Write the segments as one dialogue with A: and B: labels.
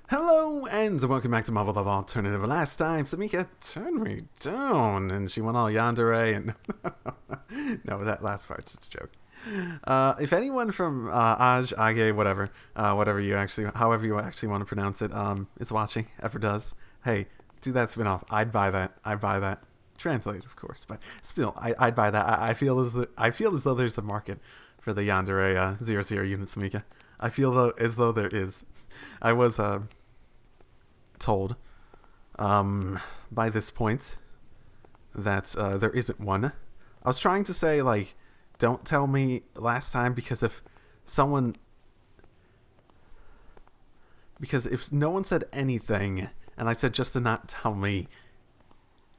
A: Hello, and welcome back to Muv-Luv Alternative. Last time, Samika turned me down, and she went all yandere, and... no, that last part's just a joke. If anyone from Age, whatever you actually, however you actually want to pronounce it, is watching, ever does, hey, do that spin-off. I'd buy that. Translated, of course, but still, I'd buy that. I feel as though there's a market for the yandere 00 unit, Samika. I feel as though there is. I was told by this point that there isn't one. I was trying to say, like, don't tell me last time, because if no one said anything, and I said just to not tell me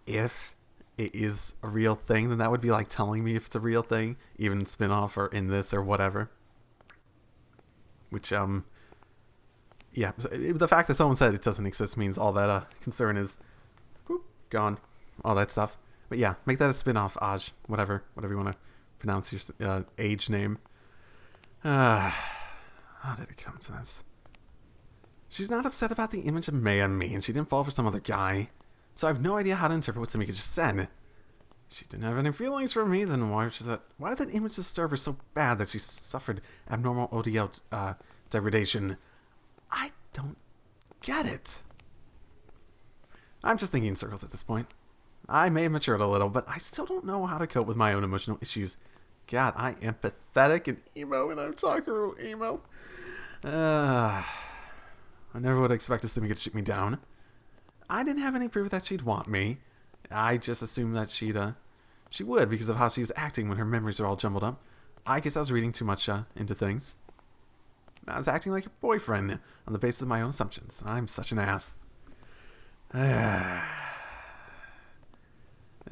A: if it is a real thing, then that would be like telling me if it's a real thing, even in spin-off or in this or whatever. Which, yeah, the fact that someone said it doesn't exist means all that concern is gone, all that stuff. But yeah, make that a spin-off, Aj, whatever you want to pronounce your age name. How did it come to this? She's not upset about the image of May on me, and she didn't fall for some other guy. So I have no idea how to interpret what Samika just said. She didn't have any feelings for me, then why did that image disturb her so bad that she suffered abnormal ODL degradation? I don't get it. I'm just thinking in circles at this point. I may have matured a little, but I still don't know how to cope with my own emotional issues. God, I am pathetic and emo, and I'm talking real emo. I never would expect this to shoot me down. I didn't have any proof that she'd want me. I just assumed that she would, because of how she was acting when her memories are all jumbled up. I guess I was reading too much into things. I was acting like a boyfriend on the basis of my own assumptions. I'm such an ass. This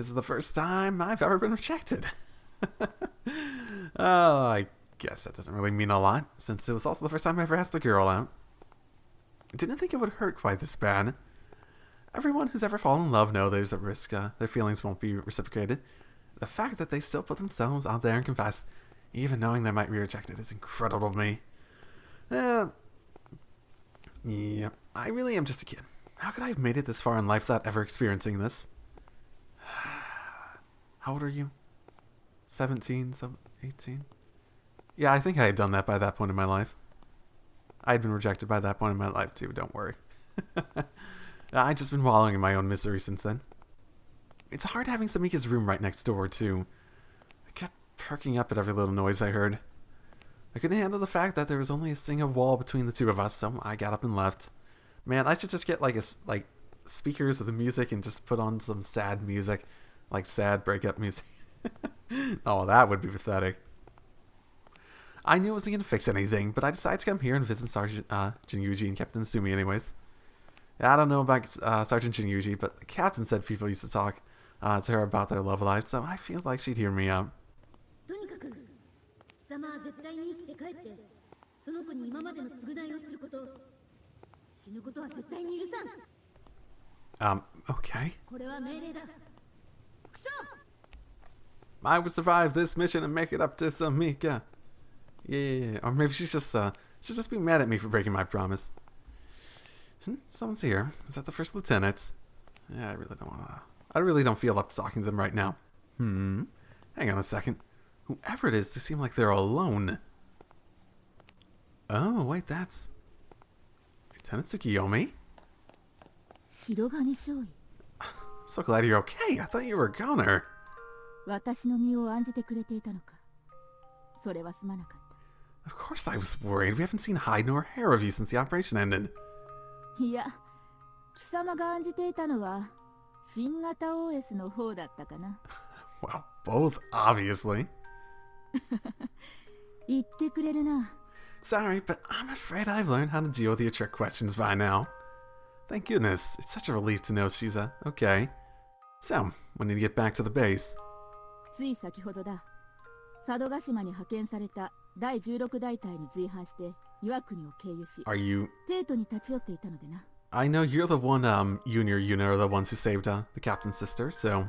A: is the first time I've ever been rejected. I guess that doesn't really mean a lot, since it was also the first time I ever asked a girl out. I didn't think it would hurt quite this bad. Everyone who's ever fallen in love knows there's a risk their feelings won't be reciprocated. The fact that they still put themselves out there and confess, even knowing they might be rejected, is incredible to me. Yeah, I really am just a kid. How could I have made it this far in life without ever experiencing this? How old are you? 17, 18? Yeah, I think I had done that by that point in my life. I had been rejected by that point in my life too, don't worry. I've just been wallowing in my own misery since then. It's hard having Samika's room right next door, too. I kept perking up at every little noise I heard. I couldn't handle the fact that there was only a single wall between the two of us, so I got up and left. Man, I should just get like speakers of the music and just put on some sad music, like sad breakup music. Oh, that would be pathetic. I knew it wasn't gonna fix anything, but I decided to come here and visit Sergeant Jinyuji and Captain Sumi anyways. I don't know about Sergeant Jinyuji, but the captain said people used to talk to her about their love life, so I feel like she'd hear me out. Okay. I would survive this mission and make it up to Samika. Yeah, or maybe she's just being mad at me for breaking my promise. Someone's here. Is that the first lieutenant? Yeah, I really don't feel up to talking to them right now. Hang on a second. Whoever it is, they seem like they're alone. Oh, wait, that's Lieutenant Tsukiyomi? I'm so glad you're okay. I thought you were a goner. Of course I was worried. We haven't seen hide nor hair of you since the operation ended. Well, both, obviously. Sorry, but I'm afraid I've learned how to deal with your trick questions by now. Thank goodness. It's such a relief to know she's okay. So, we need to get back to the base. Are you... I know you're the one, you and your unit are the ones who saved the captain's sister, so...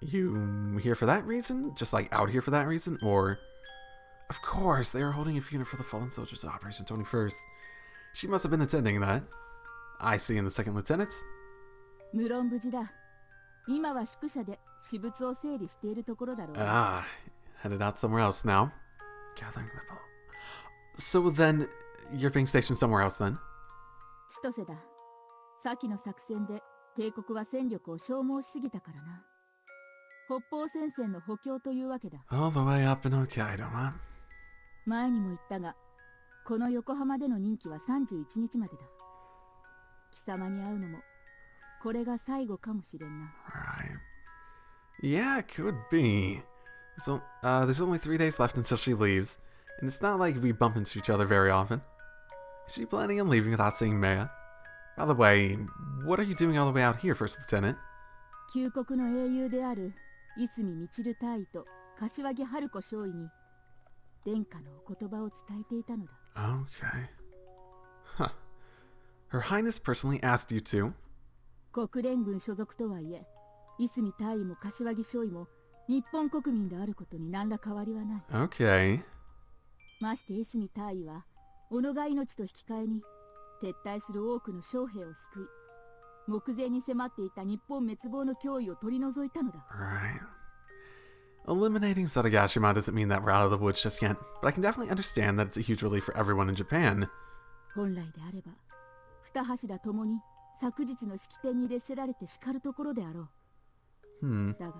A: You here for that reason? Just like out here for that reason? Or... Of course, they were holding a funeral for the fallen soldiers of Operation 21st. She must have been attending that. I see in the second lieutenants.
B: 無論無事だ。今は宿舎で私物を整理しているところだろう。
A: Ah, headed out somewhere else now. Gathering the ball. So then, you're being stationed somewhere else then?
B: 千歳だ。先の作戦で帝国は戦力を消耗しすぎたからな。北方戦線の補強というわけだ。
A: All the way up in Hokkaido, huh?
B: 前にも言ったが、この横浜での任期は31日までだ。貴様に会うのも、これが最後かもしれんな。
A: Right. Yeah, it could be. So, there's only 3 days left until she leaves, and it's not like we bump into each other very often. Is she planning on leaving without seeing Maya? By the way, what are you doing all the way out here, First Lieutenant?
B: 旧国の英雄であるいすみみちる大尉と柏木春子少尉に殿下のお言葉を伝えていたのだ。
A: Okay. Huh. Her Highness personally asked you to?
B: 国連軍所属とはいえ、いすみ大尉も柏木少尉も日本国民であることに何ら変わりはない。
A: Okay.
B: ましていすみ大尉は己が命と引き換えに撤退する多くの将兵を救い、目前に迫っていた日本滅亡の脅威を取り除いたのだ。
A: Right. Eliminating Sadagashima doesn't mean that we're out of the woods just yet, but I can definitely understand that it's a huge relief for everyone in Japan.
B: 本来であれば、二柱ともに昨日の式典に列せられて叱るところであろう。だが、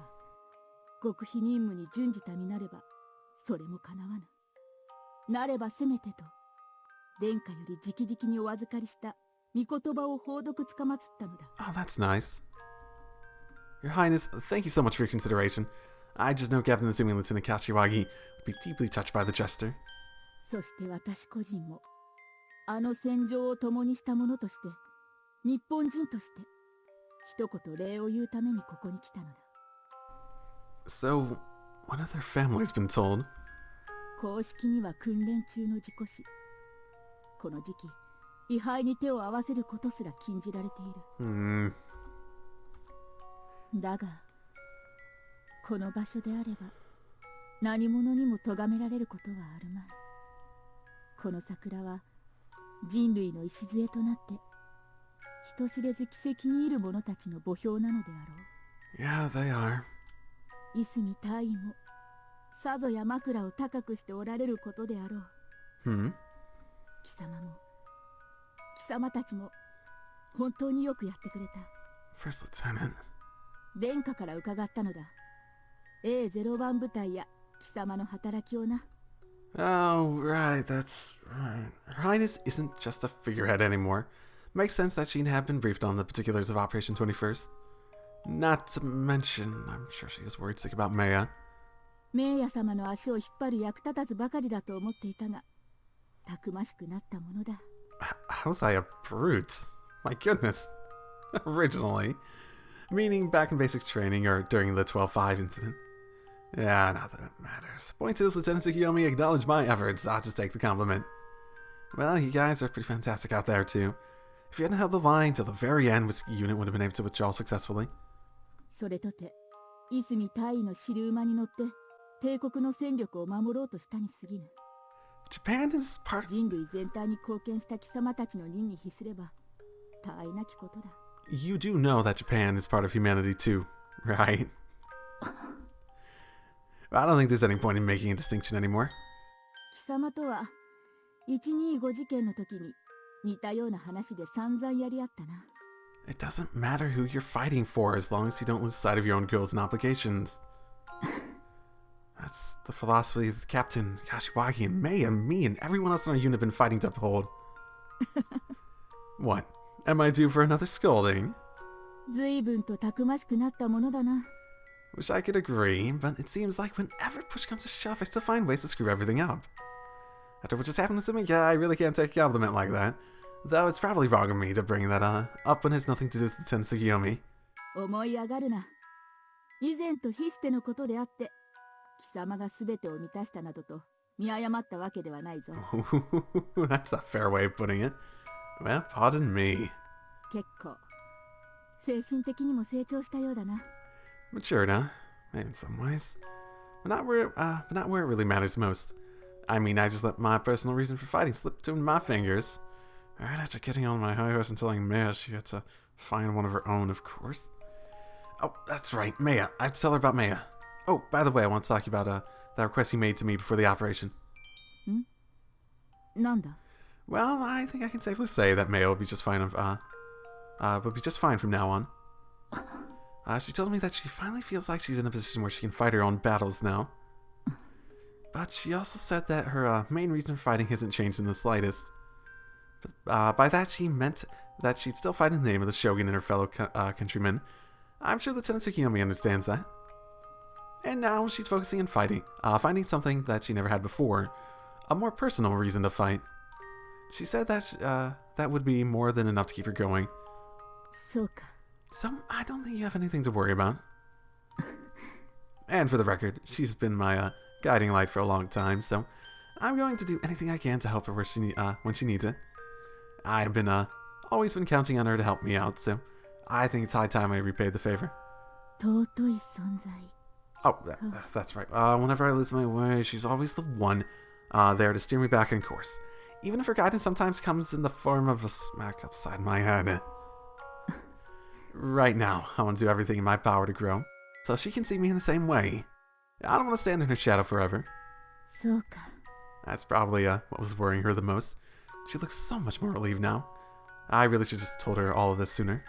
B: 極秘任務に準じた身なれば、それもかなわぬ。なればせめてと、殿下より直々にお預かりした御言葉を報読つかまつったのだ。
A: Oh, that's nice. Your Highness, thank you so much for your consideration. I just know Captain Assuming Lieutenant Kashiwagi would be deeply touched by the gesture.
B: そして私個人も、あの戦場を共にした者として、日本人として、一言礼を言うためにここに来たのだ。
A: So, what have their families been told?
B: 公式には訓練中の事故死。この時期、位牌に手を合わせることすら禁じられている。だが、この場所であれば、何者にも咎められることはあるまい。この桜は、人類の礎となって、人知れず奇跡にいる者たちの墓標なのであろう。
A: Yeah, they are.
B: いすみ大尉も、さぞや枕を高くしておられることであろう。貴様も、貴様たちも、本当によくやってくれた。
A: First Lieutenant.
B: 殿下から伺ったのだ。A01 部隊や貴様の働きをな。
A: Oh, right, that's right. Her Highness isn't just a figurehead anymore. Makes sense that she'd have been briefed on the particulars of Operation 21st. Not to mention, I'm sure she is worried sick about Maya.
B: メイヤ様の足を引っ張る役立たずばかりだと思っていたが、たくましくなったものだ。
A: How's I a brute? My goodness. Originally. Meaning back in basic training or during the 12-5 incident. Yeah, not that it matters. Point is, Lieutenant Tsukiyomi acknowledged my efforts. I'll just take the compliment. Well, you guys are pretty fantastic out there, too. If you hadn't held the line till the very end, which unit would have been able to withdraw successfully.
B: それとて、いすみ大尉の尻馬に乗って、帝国の戦力を守ろうとしたに過ぎぬ。
A: Japan is part...
B: 人類全体に貢献した貴様たちの任に比すれば、他愛なきことだ。
A: You do know that Japan is part of humanity, too, right? I don't think there's any point in making a distinction anymore.
B: 貴様とは、125事件の時に、似たような話で散々やり合ったな。
A: It doesn't matter who you're fighting for as long as you don't lose sight of your own goals and obligations. That's the philosophy that Captain Kashiwagi and Mei and me and everyone else in our unit have been fighting to uphold. What? Am I due for another scolding?
B: 随分とたくましくなったものだな。
A: Wish I could agree, but it seems like whenever push comes to shove, I still find ways to screw everything up. After what just happened to me, yeah, I really can't take a compliment like that. Though it's probably wrong of me to bring that up when it has nothing to do with Lieutenant Tsukiyomi.
B: 思い上がるな。以前と比してのことであって、貴様が全てを満たしたなどと見誤ったわけではないぞ。
A: That's a fair way of putting it. Well, pardon me.
B: 結構、精神的にも成長したようだな。
A: Mature now. maybe in some ways. But not where it really matters most. I mean, I just let my personal reason for fighting slip between my fingers. Right after getting on my high horse and telling Maya she had to find one of her own, of course. Oh, that's right, Maya. I have to tell her about Maya. Oh, by the way, I want to talk about that request you made to me before the operation.
B: Nanda?
A: Well, I think I can safely say that Maya will be just fine from now on. She told me that she finally feels like she's in a position where she can fight her own battles now. But she also said that her main reason for fighting hasn't changed in the slightest. But, by that she meant that she'd still fight in the name of the Shogun and her fellow countrymen. I'm sure Lieutenant Tsukiyomi understands that. And now she's focusing on finding something that she never had before, a more personal reason to fight. She said that that would be more than enough to keep her going. So I don't think you have anything to worry about. And for the record, she's been my guiding light for a long time, so I'm going to do anything I can to help her when she needs it. I've always been counting on her to help me out, so I think it's high time I repaid the favor. Oh, that's right. Whenever I lose my way, she's always the one there to steer me back on course. Even if her guidance sometimes comes in the form of a smack upside my head. Right now, I want to do everything in my power to grow, so she can see me in the same way. I don't want to stand in her shadow forever. That's probably what was worrying her the most. She looks so much more relieved now. I really should just told her all of this sooner.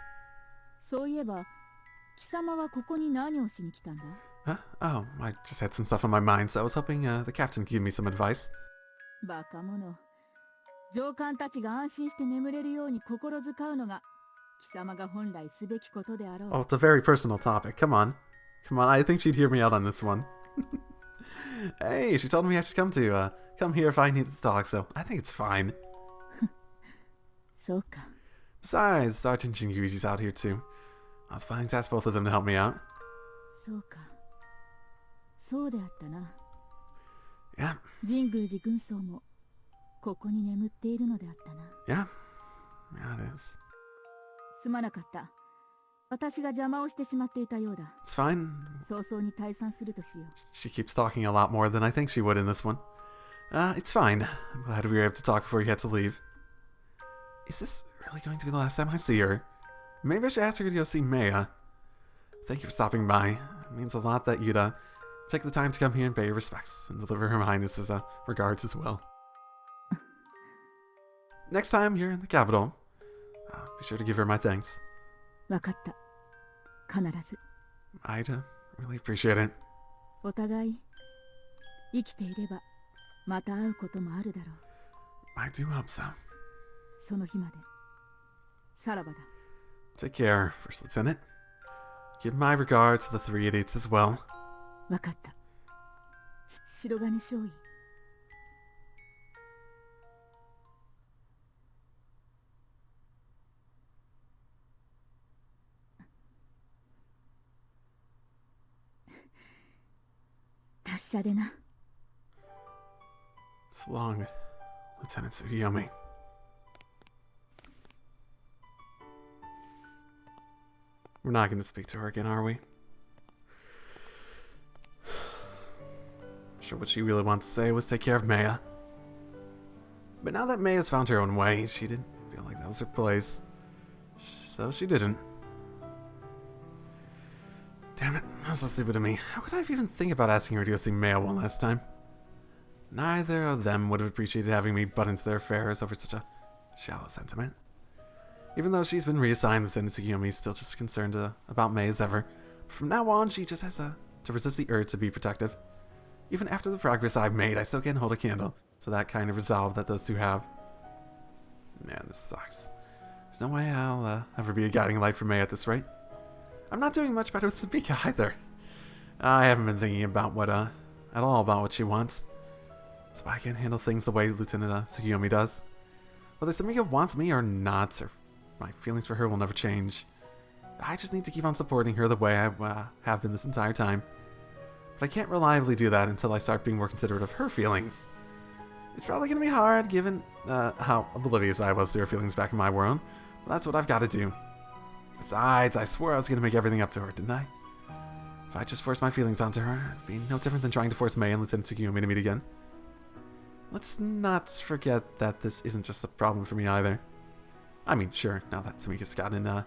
A: Huh? Oh, I just had some stuff on my mind, so I was hoping the captain could give me some advice. Oh, it's a very personal topic. Come on, I think she'd hear me out on this one. Hey, she told me I should come here if I needed to talk, so I think it's fine. Besides, Sergeant Jinguichi's out here too. I was planning to ask both of them to help me out. Yeah. Yeah, it is. It's fine. She keeps talking a lot more than I think she would in this one. It's fine. I'm glad we were able to talk before you had to leave. Is this really going to be the last time I see her? Maybe I should ask her to go see Maya. Thank you for stopping by. It means a lot that you'd take the time to come here and pay your respects and deliver Her Highness's regards as well. Next time you're in the capital, be sure to give her my thanks. I'd really appreciate it. I do hope so. Take care, First Lieutenant. Give my regards to the 3 idiots as well. So long, Lieutenant Tsukiyomi. We're not going to speak to her again, are we? I'm sure what she really wanted to say was take care of Maya. But now that Maya's found her own way, she didn't feel like that was her place. So she didn't. Damn it, that was so stupid of me. How could I even think about asking her to go see Maya one last time? Neither of them would have appreciated having me butt into their affairs over such a shallow sentiment. Even though she's been reassigned, Lieutenant Tsukiyomi is still just as concerned about Mei as ever. From now on, she just has to resist the urge to be protective. Even after the progress I've made, I still can't hold a candle to that kind of resolve that those two have. Man, this sucks. There's no way I'll ever be a guiding light for Mei at this rate. I'm not doing much better with Sabika either. I haven't been thinking about at all about what she wants. So I can't handle things the way Lieutenant Tsukiyomi does. Whether Samika wants me or not, or my feelings for her will never change. I just need to keep on supporting her the way I have been this entire time. But I can't reliably do that until I start being more considerate of her feelings. It's probably going to be hard given how oblivious I was to her feelings back in my world, but that's what I've got to do. Besides, I swore I was going to make everything up to her, didn't I? If I just force my feelings onto her, it'd be no different than trying to force Mei and Lieutenant Tsukiyomi to meet again. Let's not forget that this isn't just a problem for me either. I mean, sure, now that Sumika's gotten to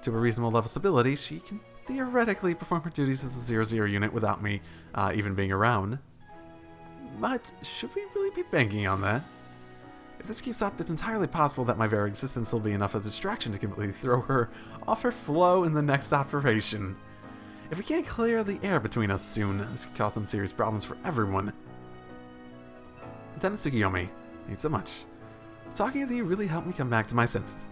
A: a reasonable level of stability, she can theoretically perform her duties as a 0-0 unit without me even being around. But should we really be banking on that? If this keeps up, it's entirely possible that my very existence will be enough of a distraction to completely throw her off her flow in the next operation. If we can't clear the air between us soon, this could cause some serious problems for everyone. Lieutenant Tsukiyomi, thank you so much. Talking with you really helped me come back to my senses.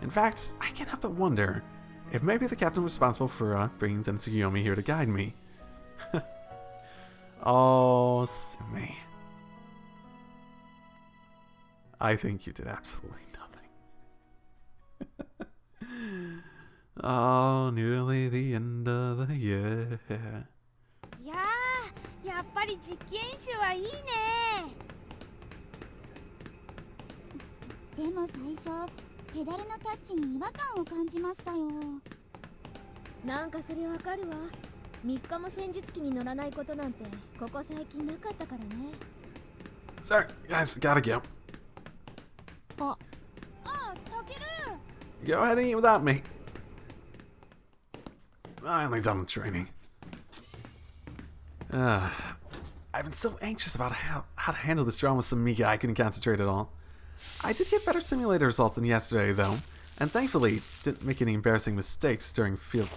A: In fact, I can't help but wonder if maybe the captain was responsible for bringing Lieutenant Tsukiyomi here to guide me. Oh, Sumi. I think you did absolutely nothing. Oh, nearly the end of the year.
B: いやー、やっぱり実験集はいいね。でも最初、ペダルのタッチに違和感を感じましたよ。なんかそれわかるわ。3日も戦術機に乗らないことなんてここ最近なかったからね。
A: Sorry, guys, gotta go.
B: あ、たける。
A: Go ahead and eat without me. Finally done with training. I've been so anxious about how to handle this drama with Samika I couldn't concentrate at all. I did get better simulator results than yesterday, though, and thankfully didn't make any embarrassing mistakes during field...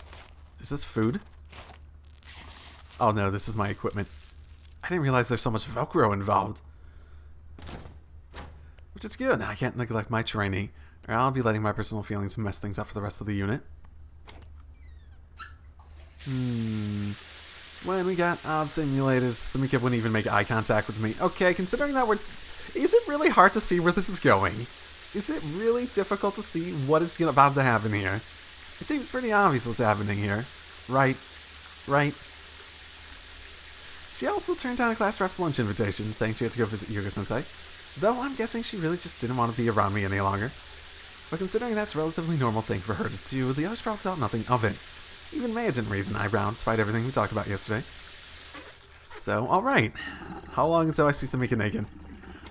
A: Is this food? Oh no, this is my equipment. I didn't realize there's so much Velcro involved. Which is good, I can't neglect my training, or I'll be letting my personal feelings mess things up for the rest of the unit. When we got odd simulators, Samika wouldn't even make eye contact with me. Okay, considering that we're... Is it really hard to see where this is going? Is it really difficult to see what is about to happen here? It seems pretty obvious what's happening here. Right. She also turned down a class rep's lunch invitation, saying she had to go visit Yuga-sensei. Though I'm guessing she really just didn't want to be around me any longer. But considering that's a relatively normal thing for her to do, the others probably thought nothing of it. Even Maya didn't raise an eyebrow, despite everything we talked about yesterday. So, alright. How long until I see Samika naked?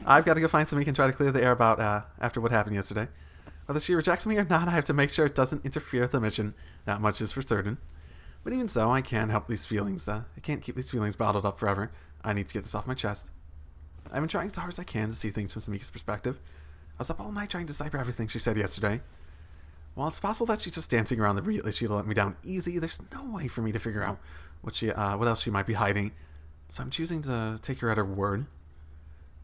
A: I've got to go find Samika and try to clear the air about after what happened yesterday. Whether she rejects me or not, I have to make sure it doesn't interfere with the mission. Not much is for certain. But even so, I can't help these feelings. I can't keep these feelings bottled up forever. I need to get this off my chest. I've been trying as hard as I can to see things from Samika's perspective. I was up all night trying to decipher everything she said yesterday. While it's possible that she's just dancing around the real issue to let me down easy, there's no way for me to figure out what else she might be hiding. So I'm choosing to take her at her word.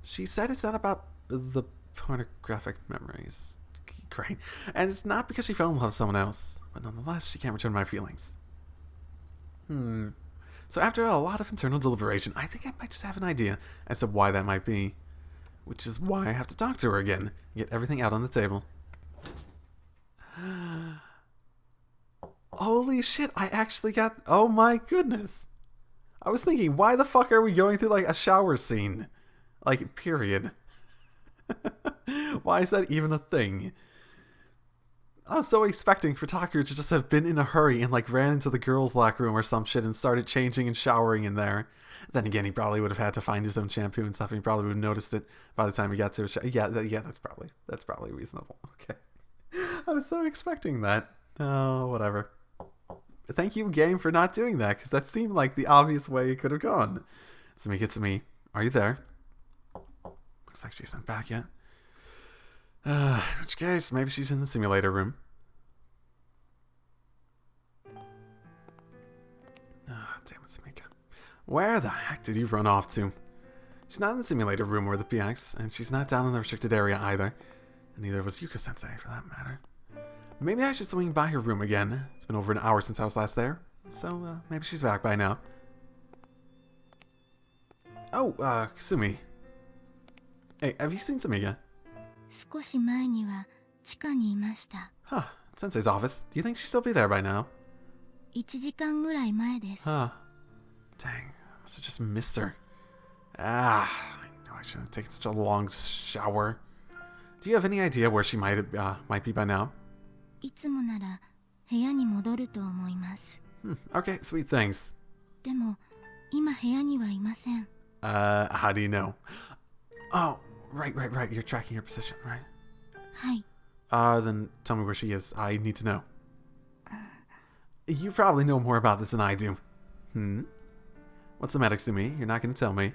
A: She said it's not about the pornographic memories. Great. And it's not because she fell in love with someone else. But nonetheless, she can't return my feelings. So after a lot of internal deliberation, I think I might just have an idea as to why that might be. Which is why I have to talk to her again and get everything out on the table. Holy shit, I actually got... Oh my goodness. I was thinking, why the fuck are we going through like a shower scene? Like, period. Why is that even a thing? I was so expecting for Taku to just have been in a hurry and like ran into the girls' locker room or some shit and started changing and showering in there. Then again, he probably would have had to find his own shampoo and stuff, and he probably would have noticed it by the time he got to a yeah, that's probably reasonable. Okay. I was so expecting that. Oh, whatever. Thank you, game, for not doing that, because that seemed like the obvious way it could have gone. Samika, it's me. Are you there? Looks like she isn't back yet. In which case, maybe she's in the simulator room. Damn it, Samika. Where the heck did you run off to? She's not in the simulator room or the PX, and she's not down in the restricted area either. And neither was Yuka-sensei, for that matter. Maybe I should swing by her room again. It's been over an hour since I was last there, so maybe she's back by now. Oh, Kasumi. Hey, have you seen Samika?
B: 少し前には地下にいました。
A: Huh, Sensei's office. Do you think she'll still be there by now?
B: 1時間ぐらい前です。
A: Huh. Dang, I must have just missed her. I know I shouldn't have taken such a long shower. Do you have any idea where she might be by now?
B: いつもなら部屋に戻ると思います。
A: Okay, sweet, thanks.
B: でも今部屋にはいません。
A: How do you know? Oh, right. You're tracking her position, right?
B: はい。
A: Then tell me where she is. I need to know. You probably know more about this than I do. What's the matter, Sumi? You're not going to tell me.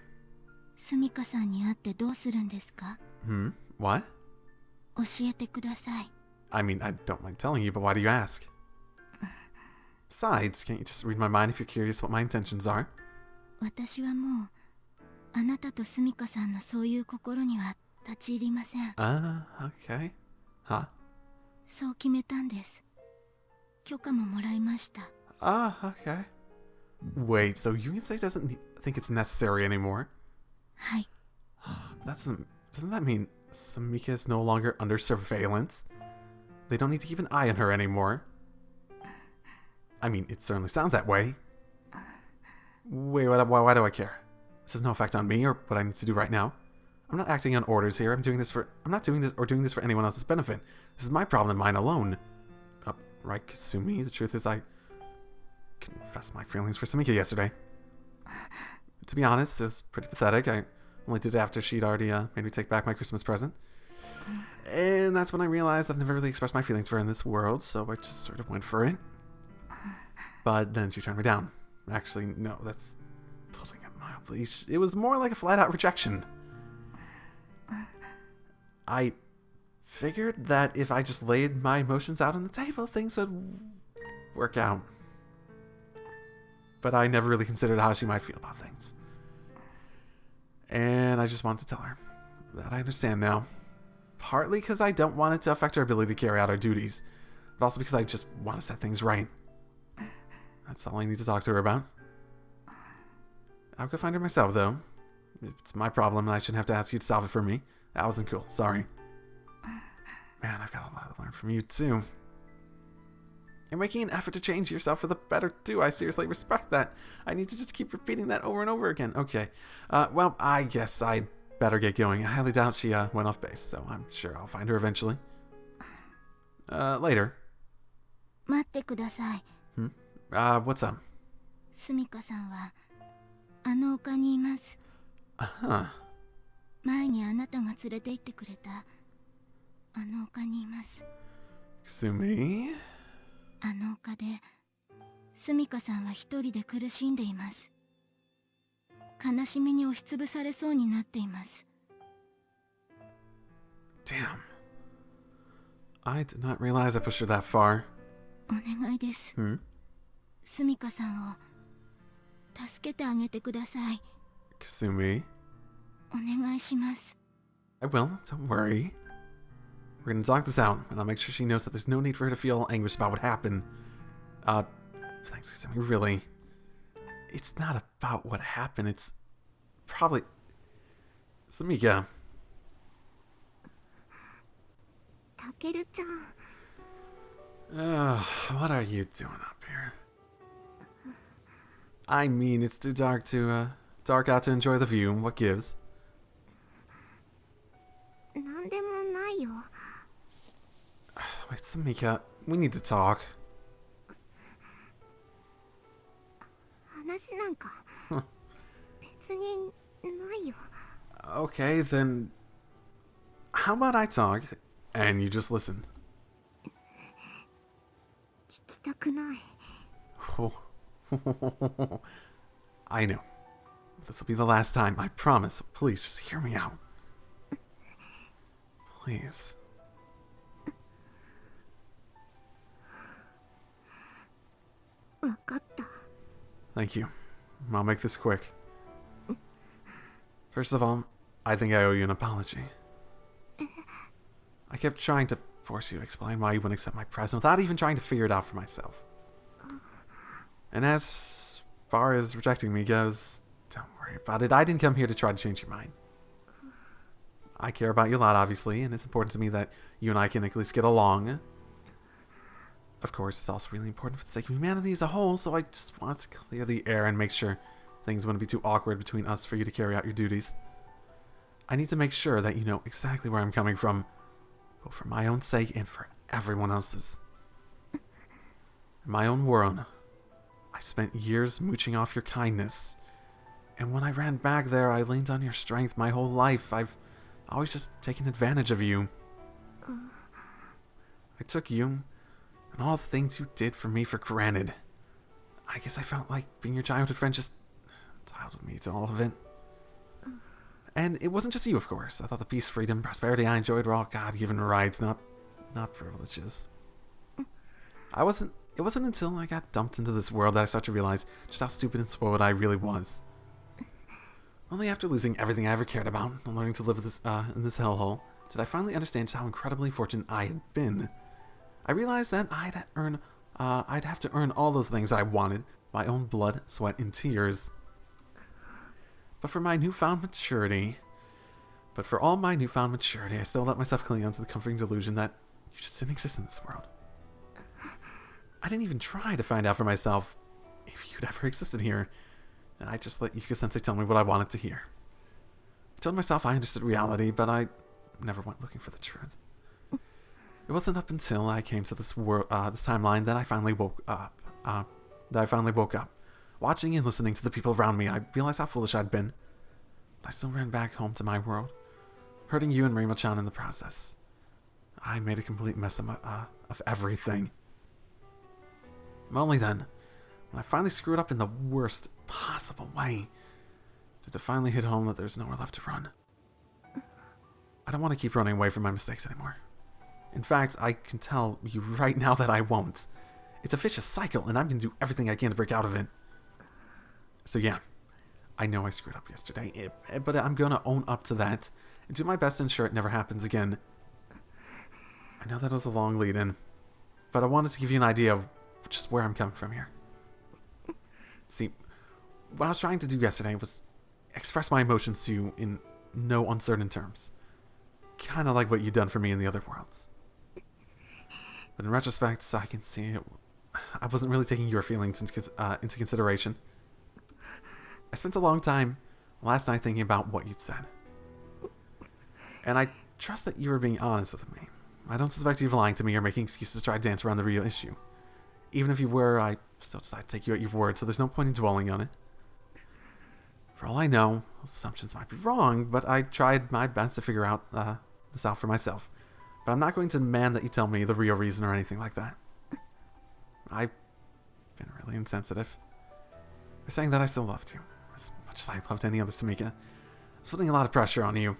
B: スミカさんに会ってどうするんですか？
A: What?
B: 教えてください。
A: I mean, I don't mind telling you, but why do you ask? Besides, can't you just read my mind if you're curious what my intentions are?
B: 私はもうあなたとスミカさんのそういう心には立ち入りません。
A: Okay. Huh?
B: そう決めたんです。許可ももらいました。
A: Okay. Wait, so Union doesn't think it's necessary anymore?
B: はい。
A: Doesn't that mean Samika is no longer under surveillance? They don't need to keep an eye on her anymore? I mean, it certainly sounds that way. Wait, why do I care? This has no effect on me or what I need to do right now. I'm not acting on orders here. I'm not doing this for anyone else's benefit. This is my problem and mine alone. Right, Kasumi? The truth is I confessed my feelings for Samika yesterday. To be honest, it was pretty pathetic. I only did it after she'd already made me take back my Christmas present. And that's when I realized I've never really expressed my feelings for her in this world, so I just sort of went for it. But then she turned me down. Actually, no, that's putting it mildly. It was more like a flat-out rejection. I figured that if I just laid my emotions out on the table, things would work out. But I never really considered how she might feel about things. And I just wanted to tell her that I understand now. Partly because I don't want it to affect her ability to carry out her duties, but also because I just want to set things right. That's all I need to talk to her about. I'll go find her myself, though. It's my problem, and I shouldn't have to ask you to solve it for me. That wasn't cool. Sorry. Man, I've got a lot to learn from you, too. You're making an effort to change yourself for the better, too. I seriously respect that. I need to just keep repeating that over and over again. Okay. Well, I guess I'd better get going. I highly doubt she went off base, so I'm sure I'll find her eventually. Later.
B: 待ってください。
A: What's up?
B: スミカさんはあの丘にいます。
A: Huh.
B: 前にあなたが連れて行ってくれたあの丘にいます。
A: Kusumi?
B: あの丘でスミカさんは一人で苦しんでいます。悲しみに押しつぶされそうになっています。
A: Damn. I did not realize I pushed her that far.
B: お願いです。 スミカさんを助けてあげてください。
A: Kusumi?
B: お願いします。
A: I will. Don't worry. We're gonna talk this out, and I'll make sure she knows that there's no need for her to feel anxious about what happened. Thanks, Kusumi. Really. It's not about what happened. It's probably... Samika.
B: タケルちゃん。
A: What are you doing up here? I mean, it's too dark out to enjoy the view. What gives?
B: なんでもないよ。
A: Wait, Samika, we need to talk.
B: 話なんか別にないよ。
A: Okay, then how about I talk and you just listen?
B: 聞きたくない。
A: I know. This will be the last time, I promise. Please, just hear me out. Please.
B: わかった。
A: Thank you. I'll make this quick. First of all, I think I owe you an apology. I kept trying to force you to explain why you wouldn't accept my present without even trying to figure it out for myself. And as far as rejecting me goes, don't worry about it. I didn't come here to try to change your mind. I care about you a lot, obviously, and it's important to me that you and I can at least get along. Of course, it's also really important for the sake of humanity as a whole, so I just want to clear the air and make sure things wouldn't be too awkward between us for you to carry out your duties. I need to make sure that you know exactly where I'm coming from, both for my own sake and for everyone else's. In my own world, I spent years mooching off your kindness. And when I ran back there, I leaned on your strength my whole life. I've always just taken advantage of you. I took you and all the things you did for me for granted. I guess I felt like being your childhood friend just entitled me to all of it. And it wasn't just you, of course. I thought the peace, freedom, prosperity I enjoyed were all God-given rights, not privileges. It wasn't until I got dumped into this world that I started to realize just how stupid and spoiled I really was. Only after losing everything I ever cared about and learning to live in this hellhole did I finally understand just how incredibly fortunate I had been. I realized that I'd have to earn all those things I wanted, my own blood, sweat, and tears. But for all my newfound maturity, I still let myself cling on to the comforting delusion that you just didn't exist in this world. I didn't even try to find out for myself if you'd ever existed here. And I just let Yuka-sensei tell me what I wanted to hear. I told myself I understood reality, but I never went looking for the truth. It wasn't up until I came to this timeline that I finally woke up. Watching and listening to the people around me, I realized how foolish I'd been. I still ran back home to my world, hurting you and Rima-chan in the process. I made a complete mess of everything. Only then, when I finally screwed up in the worst possible way, did it finally hit home that there's nowhere left to run. I don't want to keep running away from my mistakes anymore. In fact, I can tell you right now that I won't. It's a vicious cycle, and I'm going to do everything I can to break out of it. So yeah, I know I screwed up yesterday, but I'm going to own up to that and do my best to ensure it never happens again. I know that was a long lead-in, but I wanted to give you an idea of just where I'm coming from here. See, what I was trying to do yesterday was express my emotions to you in no uncertain terms. Kind of like what you'd done for me in the other worlds. But in retrospect, I can see I wasn't really taking your feelings into consideration. I spent a long time last night thinking about what you'd said. And I trust that you were being honest with me. I don't suspect you of lying to me or making excuses to try to dance around the real issue. Even if you were, I still decided to take you at your word, so there's no point in dwelling on it. For all I know, those assumptions might be wrong, but I tried my best to figure out this out for myself. But I'm not going to demand that you tell me the real reason or anything like that. I've been really insensitive. For saying that I still loved you, as much as I loved any other Samika. I was putting a lot of pressure on you.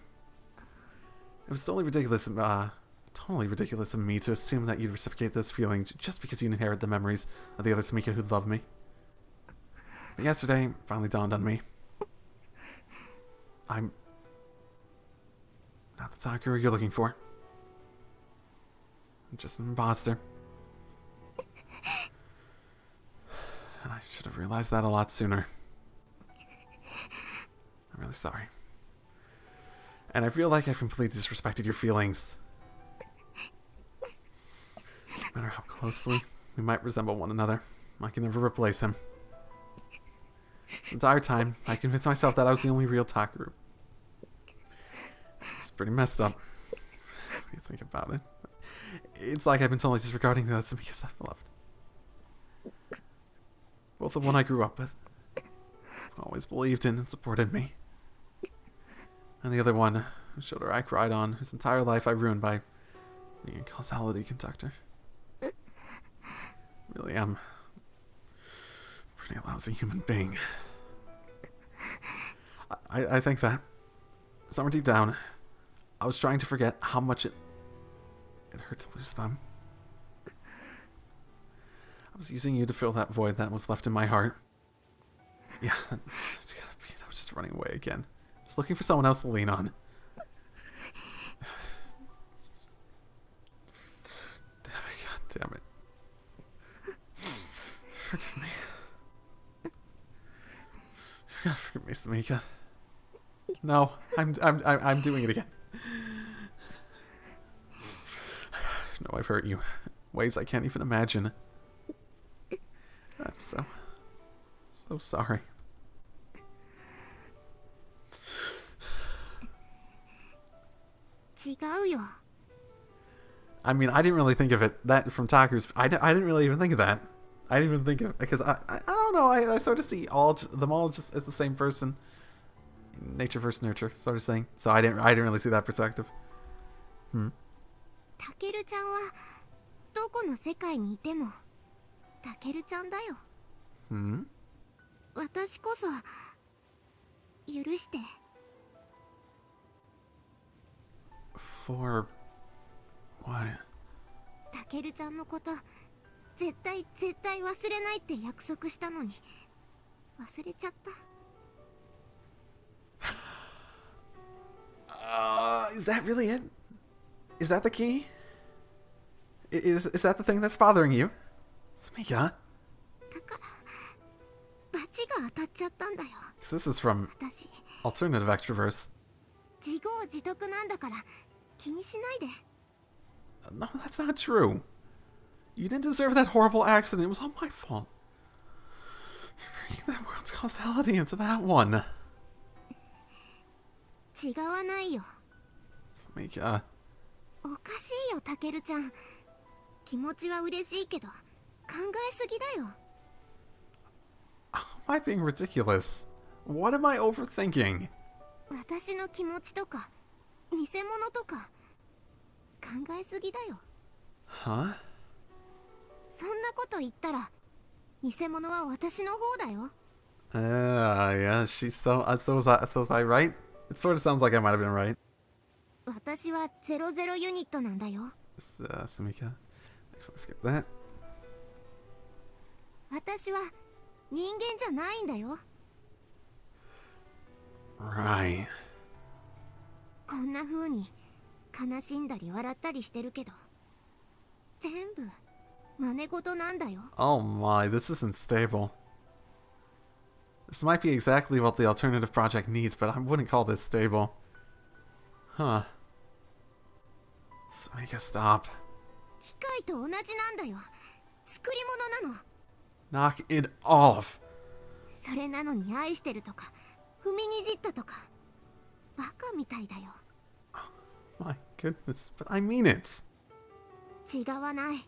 A: It was totally ridiculous of me to assume that you'd reciprocate those feelings just because you inherit the memories of the other Samika who'd loved me. But yesterday, it finally dawned on me. I'm not the Takuru you're looking for. I'm just an imposter. And I should have realized that a lot sooner. I'm really sorry. And I feel like I've completely disrespected your feelings. No matter how closely we might resemble one another, I can never replace him. This entire time, I convinced myself that I was the only real Takuru. It's pretty messed up, if you think about it. It's like I've been totally disregarding the other because I've loved. Both the one I grew up with, always believed in and supported me, and the other one, whose shoulder I cried on, whose entire life I ruined by being a causality conductor. Really am a pretty lousy human being. I think that somewhere deep down, I was trying to forget how much it hurt to lose them. I was using you to fill that void that was left in my heart. Yeah, it's gotta be it. I was just running away again. Just looking for someone else to lean on. Damn it. Forgive me. God, forgive me, Samika. No, I'm doing it again. No, I've hurt you. Ways I can't even imagine. I'm so sorry. I mean, I didn't really think of it that from Taku's. I didn't really even think of that. I didn't even think of, because I don't know. I sort of see them all just as the same person. Nature versus nurture sort of thing. So I didn't really see that perspective.
B: タケルちゃんはどこの世界にいてもタケルちゃんだよ。私こそ許して。
A: For what?
B: タケルちゃんのこと絶対忘れないって約束したのに忘れちゃった。
A: Is that really it? Is that the key? Is that the thing that's bothering you? Samika?
B: だからバチが当たっちゃったんだよ。
A: Because this is from
B: 私
A: Alternative Extraverse.
B: 自業自得なんだから気にしないで。
A: No, that's not true. You didn't deserve that horrible accident. It was all my fault. Bringing that world's causality into that one.
B: 違わないよ。
A: Samika.
B: おかしいよタケルちゃん。気持ちは嬉しいけど考えすぎだよ。
A: How am I being ridiculous? What am I overthinking?
B: 私の気持ちとか偽物とか考えすぎだよ。
A: Huh?
B: そんなこと言ったら偽物は私の方だよ。
A: Yeah, she's so was I right? It sort of sounds like I might have been right.
B: 私は00ユニットなんだよ。
A: Samika. Let's skip that.
B: 私は人間じゃないんだよ。
A: Right.
B: こんな風に悲しんだり笑ったりしてるけど全部真似事なんだよ。
A: Oh my, this isn't stable. This might be exactly what the alternative project needs, but I wouldn't call this stable. Huh. Samika, stop.
B: 機械と同じなんだよ。作り物なの。
A: Knock it off.
B: それなのに愛してるとか踏みにじったとかバカみたいだよ。
A: My goodness, but I mean it.
B: 違わない。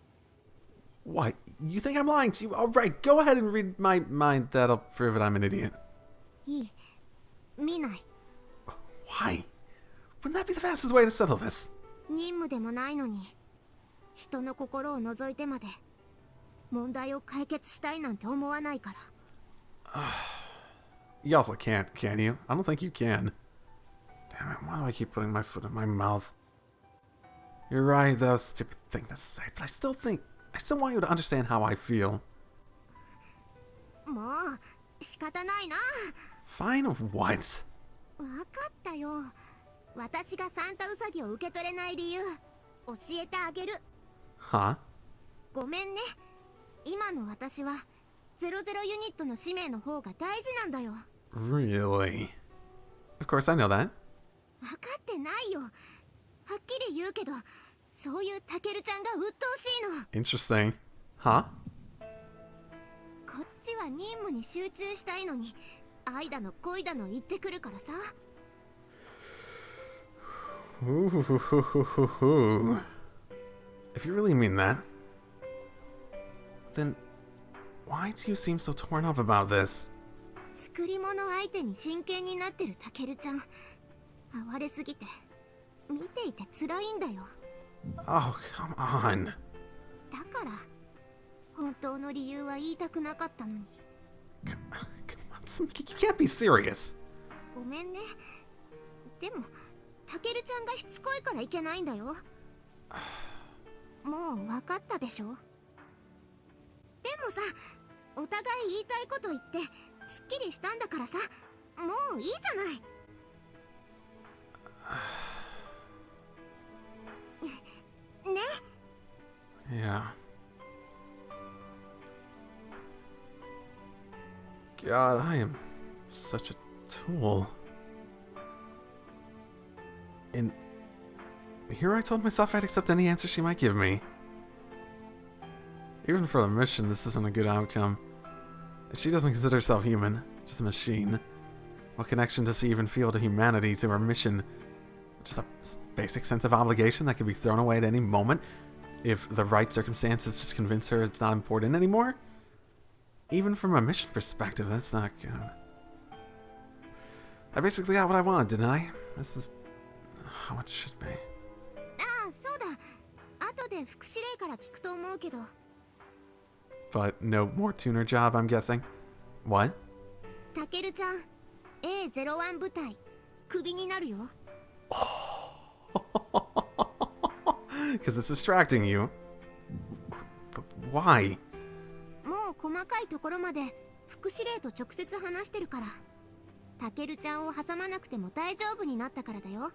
A: What? You think I'm lying to you? Alright, go ahead and read my mind. That'll prove it I'm an idiot.
B: いい。見ない。
A: Why? Wouldn't that be the fastest way to settle this?
B: 任務でもないのに人の心を覗いてまで問題を解決したいなんて思わないから。
A: You also can't, can you? I don't think you can. Damn it, why do I keep putting my foot in my mouth? You're right, that was a stupid thing to say, but I still want you to understand how I feel.
B: もう仕方ないな。
A: Fine, what?
B: わかったよ。私がサンタウサギを受け取れない理由教えてあげる。
A: Huh?
B: ごめんね。今の私は00ユニットの使命の方が大事なんだよ。
A: Really? Of course I know that.
B: 分かってないよ。はっきり言うけどそういうタケルちゃんが鬱陶しいの。
A: Interesting. Huh?
B: こっちは任務に集中したいのに愛だの恋だの言ってくるからさ。
A: Ooh. If you really mean that, then why do you seem so torn up about this?
B: 作り物相手に真剣になってるタケルちゃん哀れすぎて見ていて辛いんだよ。
A: Oh, come on.
B: だから本当の理由は言いたくなかったのに。
A: Come on, Samiki, you can't be serious.
B: ごめんね。でもタケルちゃんがしつこいからいけないんだよ。もう分かったでしょ。でもさ、お互い言いたいこと言ってすっきりしたんだからさ、もういいじゃない。ね。
A: Yeah. God, I am such a tool. And here I told myself I'd accept any answer she might give me. Even for the mission, this isn't a good outcome. She doesn't consider herself human, just a machine. What connection does she even feel to humanity, to her mission? Just a basic sense of obligation that can be thrown away at any moment if the right circumstances just convince her it's not important anymore? Even from a mission perspective, that's not good. I basically got what I wanted, didn't I? This is how it should be.
B: ああ、そうだ。後で副司令から聞くと思うけど。
A: But no more tuner job, I'm guessing. What?
B: タケルちゃん、A01 部隊、クビになるよ。
A: Because it's distracting you. But why?
B: もう細かいところまで副司令と直接話してるから。タケルちゃんを挟まなくても大丈夫になったからだよ。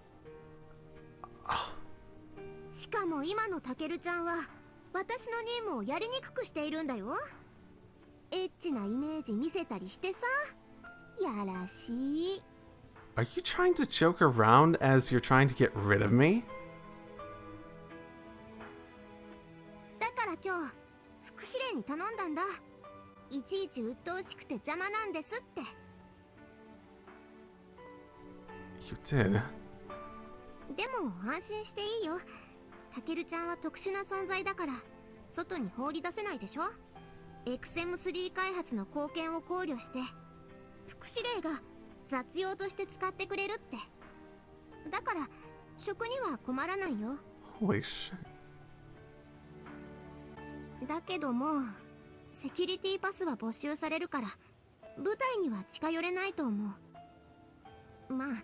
B: しかも今のタケルちゃんは私の任務をやりにくくしているんだよ。エッチなイメージ見せたりしてさ。やらしい。
A: Are you trying to joke around as you're trying to get rid of me?
B: だから今日副司令に頼んだんだ。いちいち鬱陶しくて邪魔なんですって。
A: You did.
B: でも安心していいよ。タケルちゃんは特殊な存在だから外に放り出せないでしょ。XM3 開発の貢献を考慮して副司令が雑用として使ってくれるって。だから職には困らないよ。
A: Holy shit.
B: だけどもセキュリティパスは没収されるから部隊には近寄れないと思う。まあ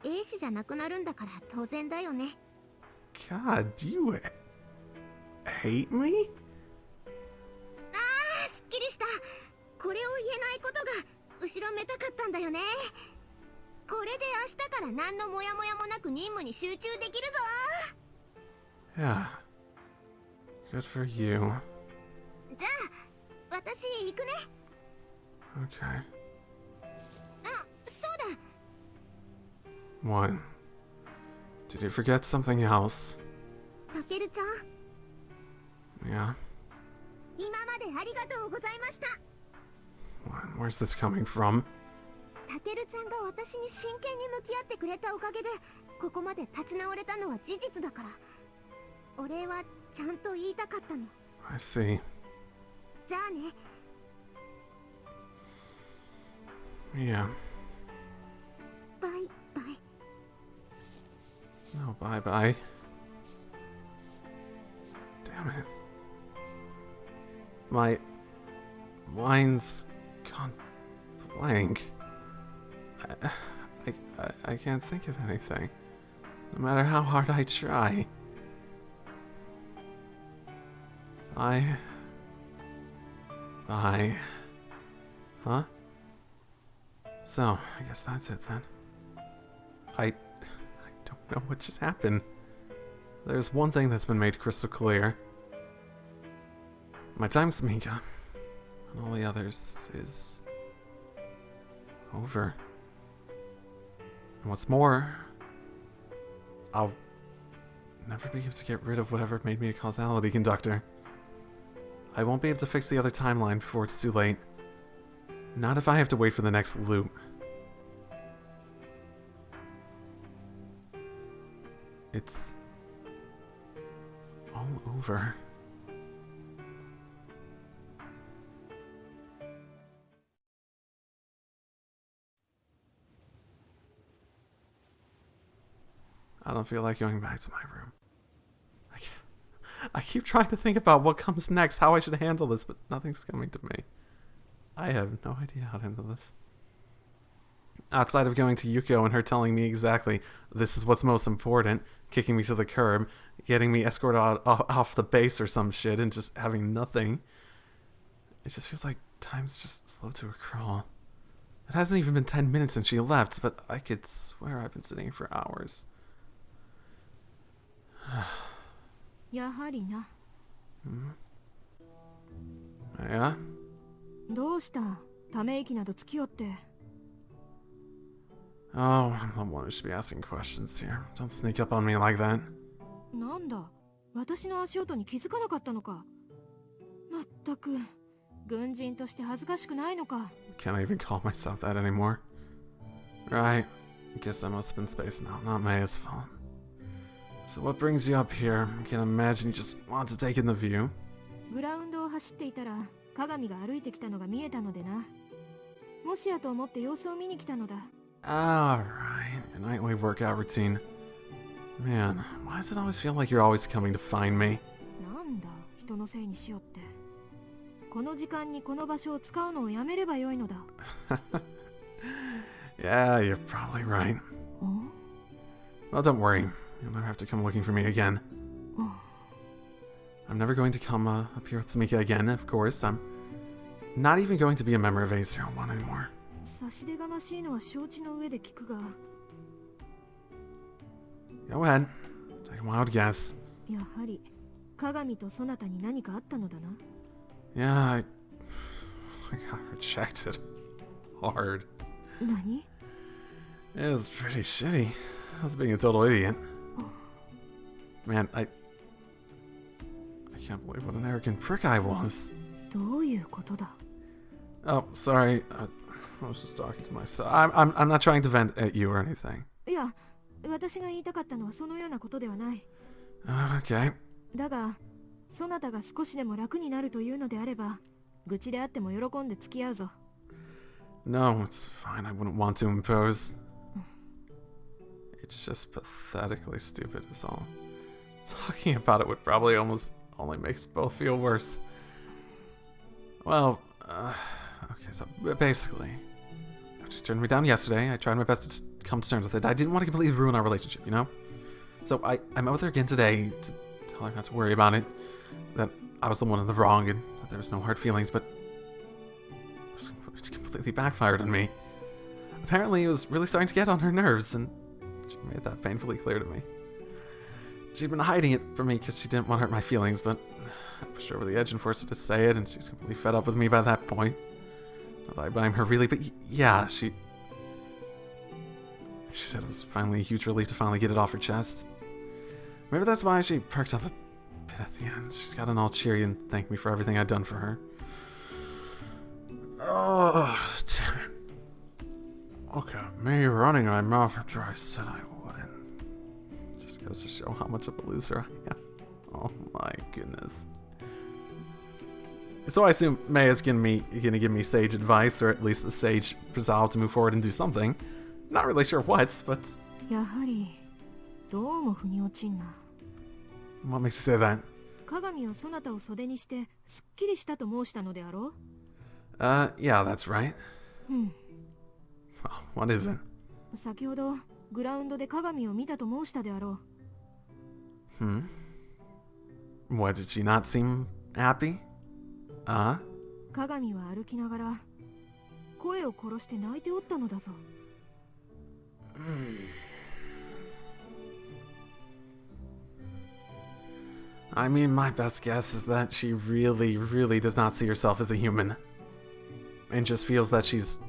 B: A 士じゃなくなるんだから当然だよね。
A: God, do you hate me?
B: あー、すっきりした。これを言えないことが後ろめたかったんだよね。これで明日から何のモヤモヤもなく任務に集中できるぞ。
A: Yeah. Good for you.
B: じゃあ私行くね。
A: Okay.
B: あ、そうだ。
A: What? Did you forget something else?
B: タケルちゃん、
A: Yeah?
B: 今までありがとうございました。
A: Where's this coming from?
B: タケルちゃんが私に真剣に向き合ってくれたおかげでここまで立ち直れたのは事実だからお礼はちゃんと言いたかったの。
A: I see.
B: じゃあね。
A: Yeah.
B: バイバイ。
A: No, bye-bye. Damn it. My mind's gone blank. I can't think of anything. No matter how hard I try. Bye. Huh? So, I guess that's it then. I don't know what just happened. There's one thing that's been made crystal clear. My time's Mika, and all the others is over. And what's more, I'll never be able to get rid of whatever made me a causality conductor. I won't be able to fix the other timeline before it's too late. Not if I have to wait for the next loop. It's all over. I don't feel like going back to my room. I keep trying to think about what comes next, how I should handle this, but nothing's coming to me. I have no idea how to handle this. Outside of going to Yuko and her telling me exactly this is what's most important, kicking me to the curb, getting me escorted off the base or some shit, and just having nothing. It just feels like time's just slow to a crawl. It hasn't even been 10 minutes since she left, but I could swear I've been sitting here for hours.
B: やはりな。
A: Yeah?
B: どうした？ため息などつきよって。
A: Oh, I'm the one who should be asking questions here. Don't sneak up on me like that.
B: なんだ、私の足音に気づかなかったのか。まったく、軍人として恥ずかしくないのか。
A: Can't even call myself that anymore. Right. Guess I must have been spaced now. Not Maya's fault. So what brings you up here? I can imagine you just want to take in the view.
B: グラウンドを走っていたら鏡が歩いてきたのが見えたのでな。もしやと思って様子を見に来たのだ。
A: Alright, your nightly workout routine. Man, why does it always feel like you're always coming to find me?
B: なんだ、人のせいにしようって。この時間にこの場所を使うのをやめればよいのだ。
A: Yeah, you're probably right. Well, don't worry. You'll never have to come looking for me again. I'm never going to come up here with Samika again, of course. I'm not even going to be a member of A01 anymore.
B: 差し出がましいのは承知の上で聞くが。
A: Go ahead. Take a wild guess.
B: やはり鏡とそなたに何かあったのだな。
A: Yeah, I got rejected. Hard.
B: 何？
A: It was pretty shitty. I was being a total idiot. Man, I can't believe what an arrogant prick I was.
B: どういうことだ？
A: Oh, sorry. I was just talking to myself. I'm not trying to vent at you or anything.
B: いや、私が言いたかったのはそのようなことではない。
A: Okay.
B: だが、そなたが少しでも楽になるというのであれば、愚痴であっても喜んで付き合うぞ。
A: No, it's fine. I wouldn't want to impose. It's just pathetically stupid is all. Talking about it would probably almost only make us both feel worse. Well, okay, so basically, after she turned me down yesterday, I tried my best to just come to terms with it. I didn't want to completely ruin our relationship, you know? So I met with her again today to tell her not to worry about it, that I was the one in the wrong and that there was no hard feelings, but it completely backfired on me. Apparently, it was really starting to get on her nerves, and she made that painfully clear to me. She'd been hiding it from me because she didn't want to hurt my feelings, but I pushed her over the edge and forced her to say it, and she's completely fed up with me by that point. Not that I blame her really, but yeah, she said it was finally a huge relief to finally get it off her chest. Maybe that's why she perked up a bit at the end. She's gotten all cheery and thanked me for everything I'd done for her. Oh, damn it. Okay, me running my mouth after I said I wouldn't. Just goes to show how much of a loser I am. Oh my goodness. So I assume May is gonna give me sage advice, or at least the sage resolve to move forward and do something. Not really sure what, but
B: やはりどうも腑に落ちんな。
A: what makes you say that?
B: 鏡はそなたを袖にしてすっきりしたと申したのであろう。
A: Yeah, that's right.
B: うん。
A: Well, what is it?
B: 先ほどグラウンドで鏡を見たと申したであろう。
A: What, did she not seem happy?
B: 鏡は歩きながら声を殺して泣いておったのだぞ。
A: I mean, my best guess is that she really, really does not see herself as a human. And just feels that she's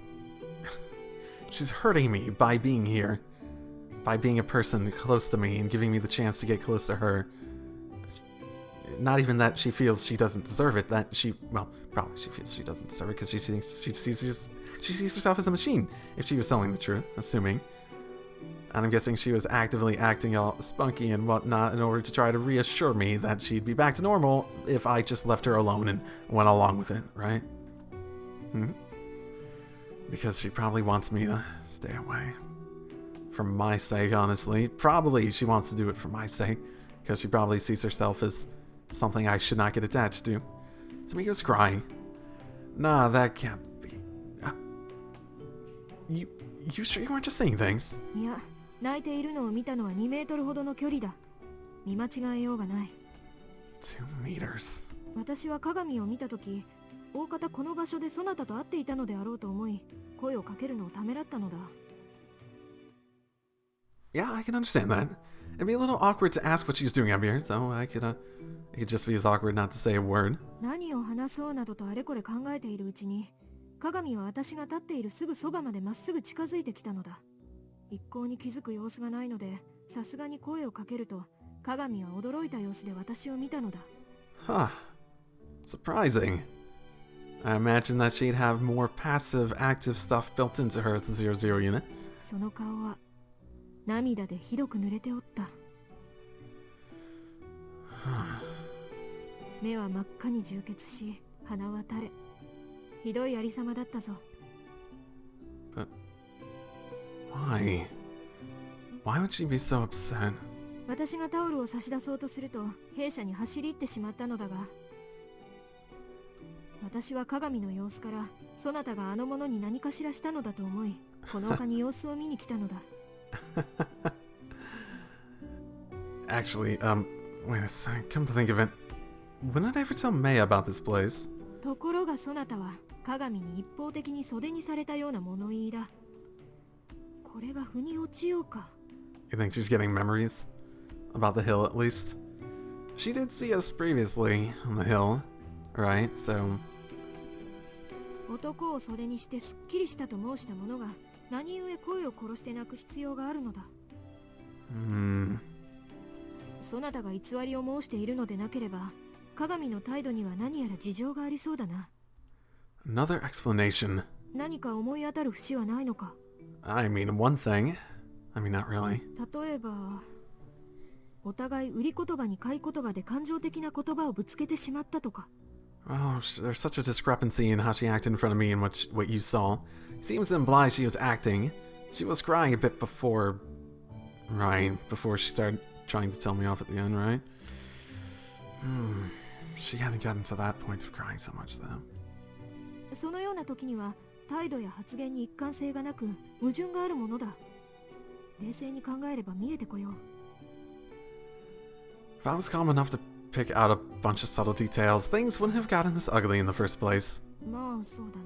A: hurting me by being here. By being a person close to me and giving me the chance to get close to her. Not even that she feels she doesn't deserve it, that she, well, probably she feels she doesn't deserve it because she thinks she sees herself as a machine, if she was telling the truth, assuming. And I'm guessing she was actively acting all spunky and whatnot in order to try to reassure me that she'd be back to normal if I just left her alone and went along with it, right? Because she probably wants me to stay away. For my sake, honestly. Probably she wants to do it for my sake, because she probably sees herself as something I should not get attached to. Samika's crying. Nah, that can't be. You sure you weren't just saying things?
B: いや、泣いているのを見たのは2メートルほどの距離だ。見間違えようがない。
A: 2 meters.
B: 私は鏡を見たとき、大方この場所でそなたと会っていたのであろうと思い、声をかけるのをためらったのだ。
A: Yeah, I can understand that. It'd be a little awkward to ask what she was doing up here, so it could just be as awkward not to say a word.
B: 何を話そうなどとあれこれ考えているうちに、鏡は私が立っているすぐそばまでまっすぐ近づいてきたのだ。一向に気づく様子がないので、さすがに声をかけると、鏡は驚いた様子で私を見たのだ。
A: Huh. Surprising. I imagine that she'd have more passive, active stuff built into her as a 00 unit.
B: その顔は涙でひどく濡れておった。目は真っ赤に充血し、鼻は垂れ、ひどいありさまだったぞ。
A: But why? Why would she be so upset?
B: 私がタオルを差し出そうとすると弊社に走り入ってしまったのだが、私は鏡の様子からそなたがあの者に何かしらしたのだと思い、この丘に様子を見に来たのだ。
A: Actually, wait a second, come to think of it, when did I ever tell May about this place?
B: ところがそなたは鏡に一方的に袖にされたような物言いだ。これが腑に落ちようか。
A: You think she's getting memories? About the hill, at least? She did see us previously on the hill, right? So...
B: 男を袖にしてすっきりしたと申した者が何故声を殺して泣く必要があるのだ。そなたが偽りを申しているのでなければ、鏡の態度には何やら事情がありそうだな。
A: Another explanation.
B: 何か思い当たる節はないのか。
A: I mean, one thing. I mean, not really.
B: 例えば、お互い売り言葉に買い言葉で感情的な言葉をぶつけてしまったとか。
A: Oh, there's such a discrepancy in how she acted in front of me and what you saw. Seems to imply she was acting. She was crying a bit before... Right, before she started trying to tell me off at the end, right? She hadn't gotten to that point of crying so much, though.
B: そのような時には態度や発言に一貫性がなく矛盾があるものだ。冷静に考えれば見えてこよう。
A: If I was calm enough to pick out a bunch of subtle details, things wouldn't have gotten this ugly in the first place.
B: まあそうだ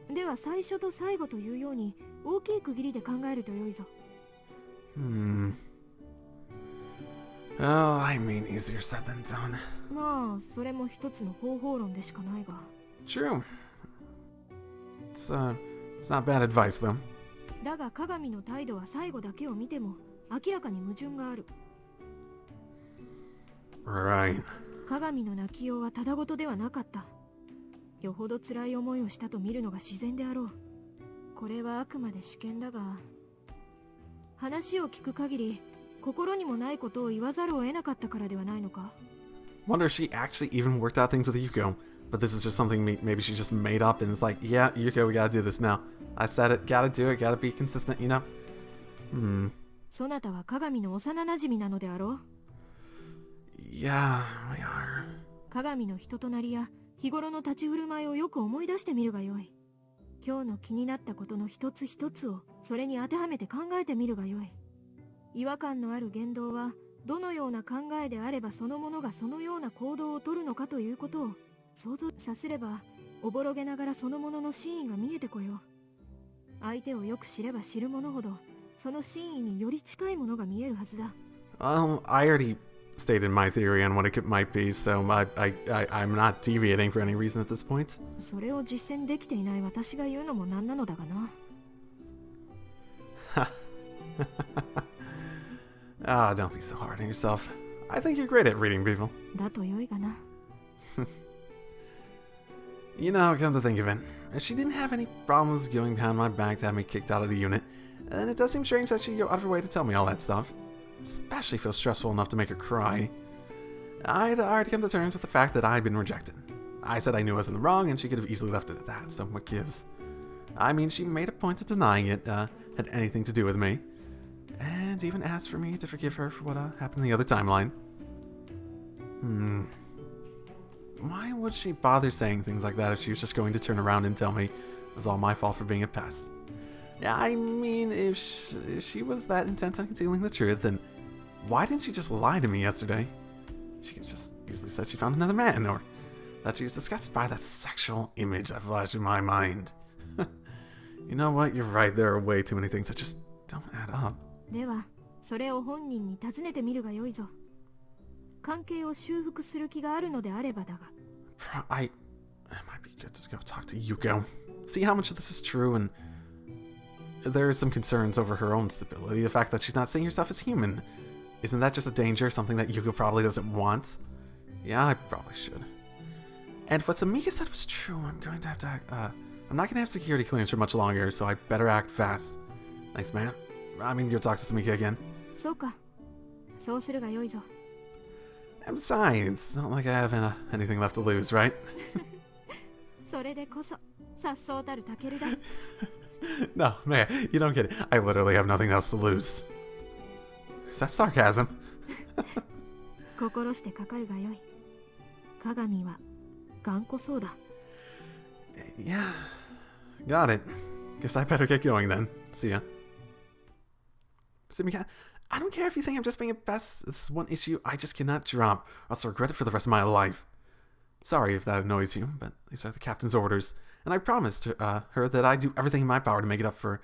B: な。では最初と最後というように大きい区切りで考えると良いぞ。
A: Oh, I mean, easier said than done.
B: まあそれも一つの方法論でしかないが。
A: True. It's not bad advice, though.
B: だが鏡の態度は最後だけを見ても明らかに矛盾がある。
A: Right.
B: 鏡の泣きようはただごとではなかった。よほど辛い思いをしたと見るのが自然であろう。これはあくまで試験だが、話を聞く限り心にもないことを言わざるを得なかったからではないのか。
A: Wonder if she actually even worked out things with Yuko. But this is just something maybe she just made up and is like, yeah, Yuko, we gotta do this now. I said it, gotta do it, gotta be consistent, you know?
B: そなたは鏡の幼馴染なのであろう。
A: Yeah, we are.
B: 鏡の人となりや日頃の立ち振る舞いをよく思い出してみるがよい。今日の気になったことの一つ一つをそれに当てはめて考えてみるがよい。違和感のある言動はどのような考えであればそのものがそのような行動をとるのかということを想像させれば、おぼろげながらそのものの真意が見えてこよう。相手をよく知れば知るものほどその真意により近いものが見えるはずだ。
A: I already stated my theory on what it might be, so I'm not deviating for any reason at this point.
B: それを実践できていない私が言うのもなんなのだがな。
A: Ah, don't be so hard on yourself. I think you're great at reading people.
B: だとよいがな。
A: You know, come to think of it, if she didn't have any problems going behind my back to have me kicked out of the unit, then it does seem strange that she'd go out of her way to tell me all that stuff. Especially if it was stressful enough to make her cry. I'd already come to terms with the fact that I'd been rejected. I said I knew I was in the wrong, and she could have easily left it at that, so what gives? I mean, she made a point of denying it had anything to do with me, and even asked for me to forgive her for what happened in the other timeline. Why would she bother saying things like that if she was just going to turn around and tell me it was all my fault for being a pest? Yeah, I mean, if she was that intent on concealing the truth, then why didn't she just lie to me yesterday? She could just easily said she found another man, or that she was disgusted by that sexual image that flashed in my mind. You know what? You're right. There are way too many things that just don't add up.
B: では、それを本人に尋ねてみるがよいぞ。関係を修復する気があるのであればだが。
A: It might be good to go talk to Yuko. See how much of this is true, and there are some concerns over her own stability. The fact that she's not seeing herself as human. Isn't that just a danger? Something that Yuko probably doesn't want? Yeah, I probably should. And if what Samika said was true, I'm going to have to I'm not going to have security clearance for much longer, so I better act fast. Thanks, man. I'm going to go talk to Samika again.
B: そうか。そうするがよいぞ。
A: Besides, it's not like I have anything left to lose, right?
B: それでこそ颯爽たるタケルだ。
A: No, man, you don't get it. I literally have nothing else to lose. Is that sarcasm?
B: 心してかかるがよい。鏡は頑固そうだ。
A: Yeah, got it. Guess I better get going then. See ya. Simika, I don't care if you think I'm just being a pest. This is one issue I just cannot drop, or else I'll regret it for the rest of my life. Sorry if that annoys you, but these are the captain's orders, and I promised her that I'd do everything in my power to make it up for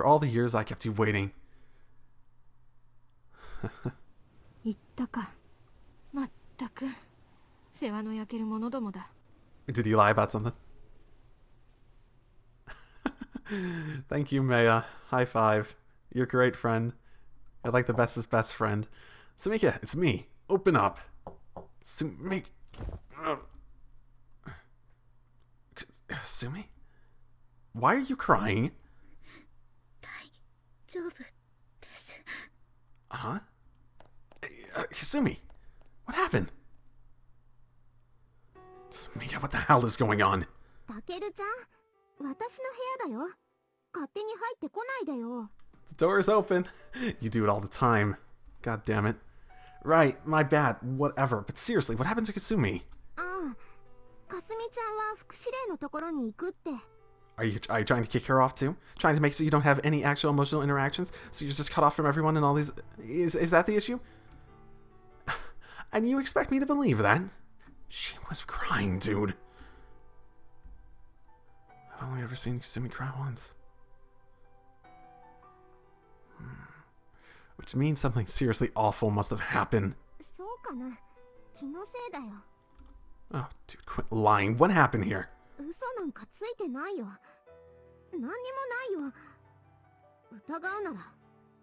A: all the years I kept you waiting.
B: 言ったか。まったく世話の焼ける者どもだ。
A: Did you lie about something? Thank you, Maya. High five. You're a great friend. You're like the bestest best friend. Sumika, it's me. Open up. Sumi. Sumi? Why are you crying?
B: 大丈夫です。
A: Huh? Kasumi, what happened? Sumika, what the hell is going on?
B: タケルちゃん、私の部屋だよ。勝手に入ってこないでよ。
A: The door is open. You do it all the time. God damn it. Right, my bad, whatever. But seriously, what happened to Kasumi?
B: ああ、かすみちゃんは副司令のところに行くって。
A: Are you trying to kick her off too? Trying to make so you don't have any actual emotional interactions? So you're just cut off from everyone and all these... Is that the issue? And you expect me to believe that? She was crying, dude. I've only ever seen Kasumi cry once. Which means something seriously awful must have happened.
B: そうかな。気のせいだよ。
A: Oh, dude, quit lying. What happened here?
B: 嘘なんかついてないよ。何にもないよ。疑うなら、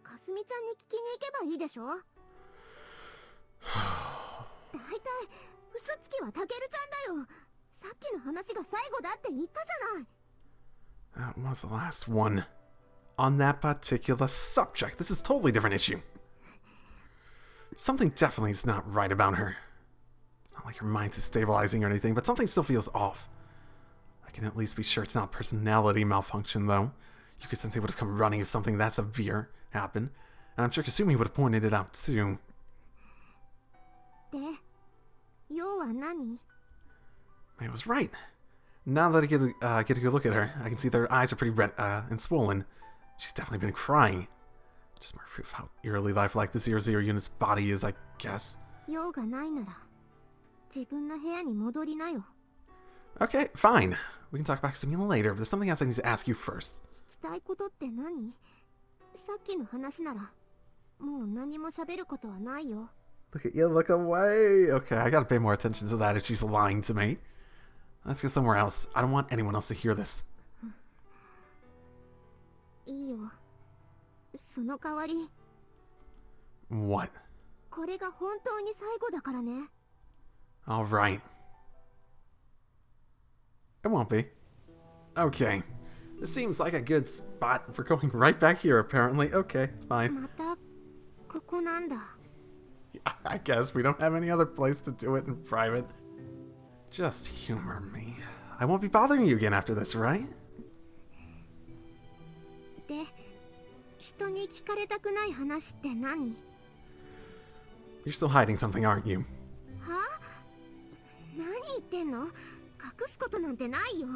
B: かすみちゃんに聞きに行けばいいでしょ。だいたい嘘つきはタケルちゃんだよ。さっきの話が最後だって言ったじゃない。
A: That was the last one. On that particular subject. This is a totally different issue. Something definitely is not right about her. It's not like her mind's destabilizing or anything, but something still feels off. I can at least be sure it's not personality malfunction, though. You could sense he would have come running if something that severe happened. And I'm sure Kasumi would have pointed it out, too.
B: で、要は何?
A: I was right. Now that I get a good look at her, I can see that her eyes are pretty red and swollen. She's definitely been crying. Just more proof how eerily lifelike the 00 unit's body is, I guess.
B: 用がないなら、自分の部屋に戻りなよ。
A: Okay, fine. We can talk about Kasumi later, but there's something else I need to ask you first.
B: 聞きたいことって何? さっきの話なら、もう何も喋ることはないよ。
A: Look at you, look away. Okay, I gotta pay more attention to that if she's lying to me. Let's go somewhere else. I don't want anyone else to hear this.
B: いいよ。その代わり。
A: What?
B: これが本当に最後だからね。
A: Alright. It won't be. Okay. This seems like a good spot for going right back here, apparently. Okay, fine.
B: また、ここなんだ。
A: I guess we don't have any other place to do it in private. Just humor me. I won't be bothering you again after this, right?
B: で、人に聞かれたくない話って何?
A: You're still hiding something, aren't you?
B: は? 何言ってんの? 隠すことなんてないよ。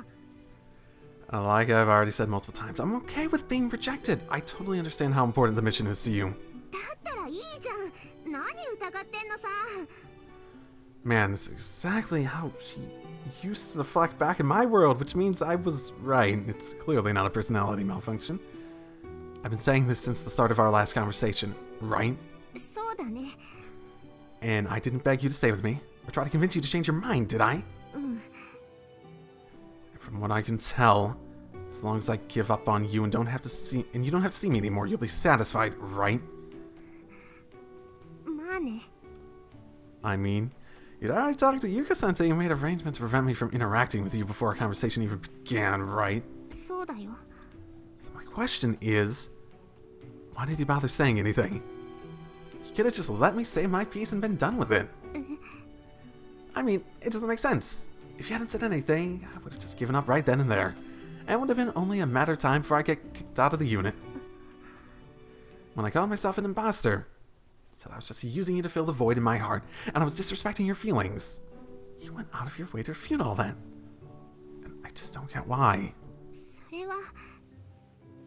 A: Like I've already said multiple times, I'm okay with being rejected. I totally understand how important the mission is to you.
B: だったらいいじゃん。何疑ってんのさ。
A: Man, this is exactly how she used to deflect back in my world, which means I was right. It's clearly not a personality malfunction. I've been saying this since the start of our last conversation, right?
B: そうだね。
A: And I didn't beg you to stay with me, or try to convince you to change your mind, did I?
B: うん。
A: From what I can tell, as long as I give up on you and you don't have to see me anymore, you'll be satisfied, right?
B: まあね。
A: I mean, you'd already talked to Yuka-sensei and made arrangements to prevent me from interacting with you before our conversation even began, right?
B: そうだよ。
A: So my question is, why did you bother saying anything? You could have just let me say my piece and been done with it. I mean, it doesn't make sense. If you hadn't said anything, I would have just given up right then and there. And it would have been only a matter of time before I get kicked out of the unit. When I called myself an imposter, I said I was just using you to fill the void in my heart, and I was disrespecting your feelings. You went out of your way to refute all that. And I just don't get why.
B: それは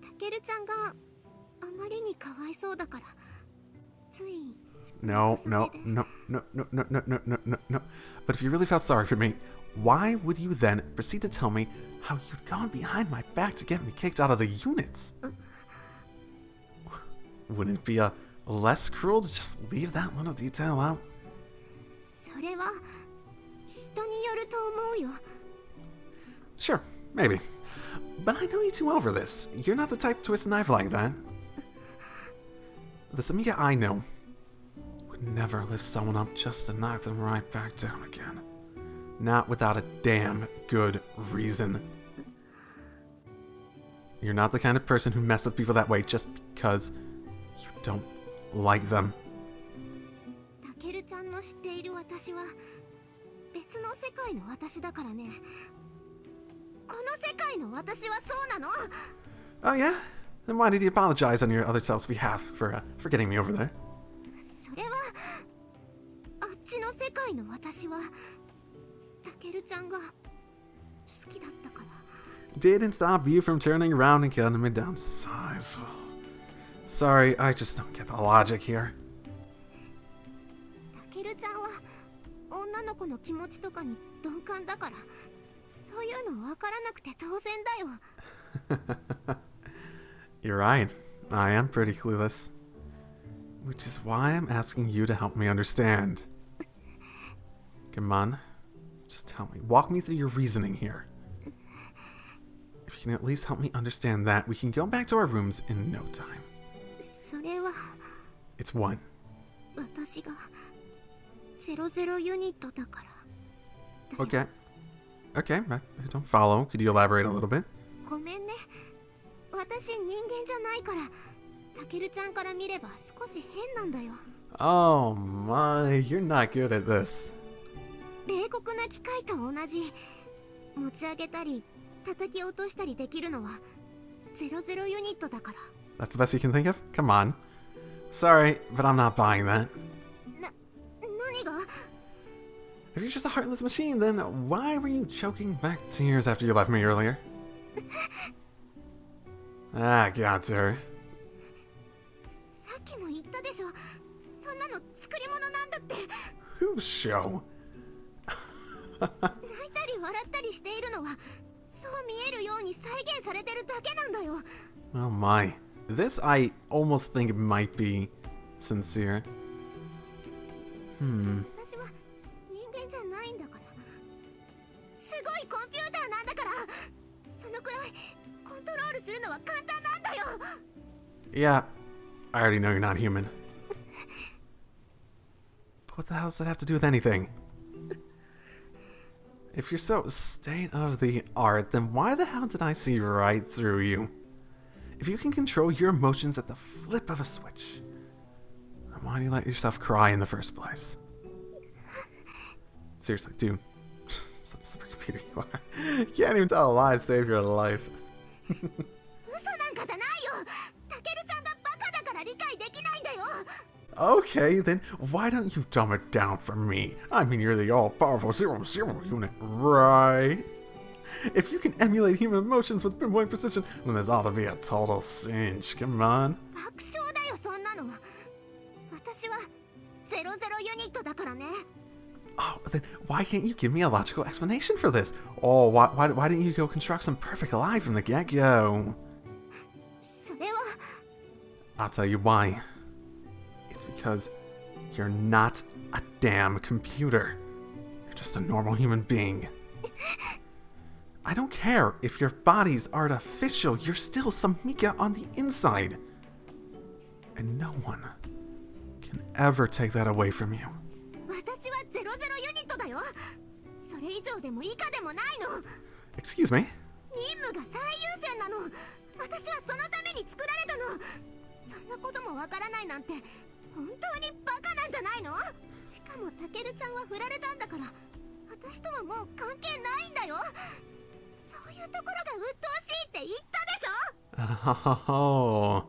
B: タケルちゃんがあまりにかわいそうだからつい
A: No. But if you really felt sorry for me, why would you then proceed to tell me how you'd gone behind my back to get me kicked out of the units? Wouldn't it be less cruel to just leave that little detail out?
B: それは人によると思うよ
A: Sure, maybe. But I know you too well for this. You're not the type to twist a knife like that. The Samika I know would never lift someone up just to knock them right back down again. Not without a damn good reason. You're not the kind of person who messes with people that way just because you don't like them.
B: タケルちゃんの知っている私は別の世界の私だからねこの世界の私はそうなの
A: Oh yeah? Then why did you apologize on your other self's behalf for getting me over there?
B: それはあっちの世界の私はタケルちゃんが好きだったから
A: Didn't stop you from turning around and cutting me down size. Sorry, I just don't get the logic here.
B: タケルちゃんは女の子の気持ちとかに鈍感だからそういうの分からなくて当然だよ
A: You're right. I am pretty clueless. Which is why I'm asking you to help me understand. Come on. Just tell me. Walk me through your reasoning here. If you can at least help me understand that, we can go back to our rooms in no time.
B: それは
A: It's one.
B: 私が00ユニットだから
A: Okay. Okay, I don't follow. Could you elaborate a little bit?
B: ごめんね私人間じゃないからタケルちゃんから見れば少し変なんだよ
A: Oh my, you're not good at this.
B: 冷酷な機械と同じ持ち上げたり叩き落としたりできるのは00ユニットだから
A: That's the best you can think of? Come on. Sorry, but I'm not buying that.
B: 何が
A: If you're just a heartless machine, then why were you choking back tears after you left me earlier? Ah, got her.
B: さっきも言ったでしょそんなの作り物なんだって
A: Whose show?
B: 泣いたり笑ったりしているのはそう見えるように再現されてるだけなんだよ
A: Oh my. This I almost think might be sincere.
B: 私は人間じゃないんだからすごいコンピューターなんだからそのくらいコントロールするのは簡単なんだよ
A: Yeah, I already know you're not human. But what the hell does that have to do with anything? If you're so state of the art, then why the hell did I see right through you? If you can control your emotions at the flip of a switch, then why do you let yourself cry in the first place? Seriously, dude. Some supercomputer you are. You can't even tell a lie to save your life.
B: 嘘なんかじゃないよタケルちゃんがバカだから理解できないんだよ
A: Okay, then why don't you dumb it down for me? I mean, you're the all-powerful 00 unit, right? If you can emulate human emotions with pinpoint precision, then there's ought to be a total cinch. Come on.
B: 爆笑だよそんなの私は00ユニットだからね
A: Oh, then why can't you give me a logical explanation for this? Oh, why didn't you go construct some perfect lie from the get-go?
B: それは
A: I'll tell you why. It's because you're not a damn computer. You're just a normal human being. I don't care if your body's artificial, you're still Samika on the inside. And no one can ever take that away from you.
B: 私は00ユニットだよそれ以上でも以下でもないの
A: Excuse me?
B: 任務が最優先なの私はそのために作られたのそんなこともわからないなんて本当にバカなんじゃないのしかもタケルちゃんは振られたんだから私とはもう関係ないんだよ。そういうところが鬱陶しいって言ったでしょ。
A: Oh.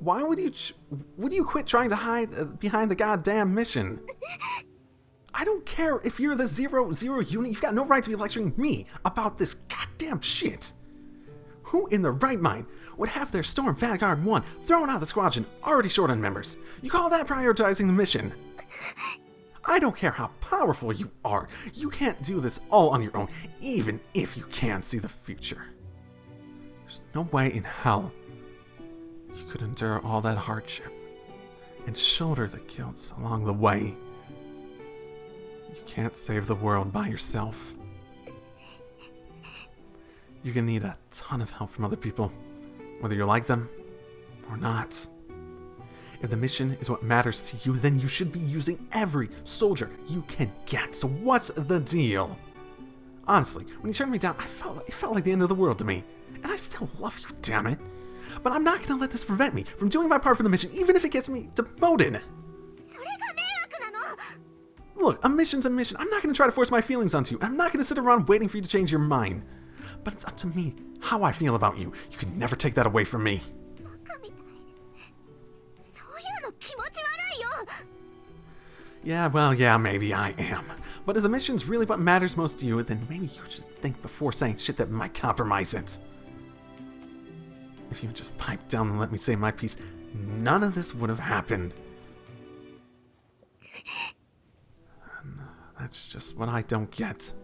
A: Why would you quit trying to hide behind the goddamn mission? I don't care if you're the 00 unit, you've got no right to be lecturing me about this goddamn shit. Who in their right mind would have their Storm Vanguard 1 thrown out of the squadron already short on members? You call that prioritizing the mission? I don't care how powerful you are, you can't do this all on your own, even if you can see the future. There's no way in hell you could endure all that hardship and shoulder the guilt along the way. You can't save the world by yourself. You're gonna need a ton of help from other people, whether you like them or not. If the mission is what matters to you, then you should be using every soldier you can get. So what's the deal? Honestly, when you turned me down, it felt like the end of the world to me. And I still love you, damn it. But I'm not gonna let this prevent me from doing my part for the mission, even if it gets me demoted. Look, a mission's a mission. I'm not gonna try to force my feelings onto you. I'm not gonna sit around waiting for you to change your mind. But it's up to me how I feel about you. You can never take that away from me. Yeah, well, yeah, maybe I am. But if the mission's really what matters most to you, then maybe you should think before saying shit that might compromise it. If you would just pipe down and let me say my piece, none of this would have happened. And that's just what I don't get.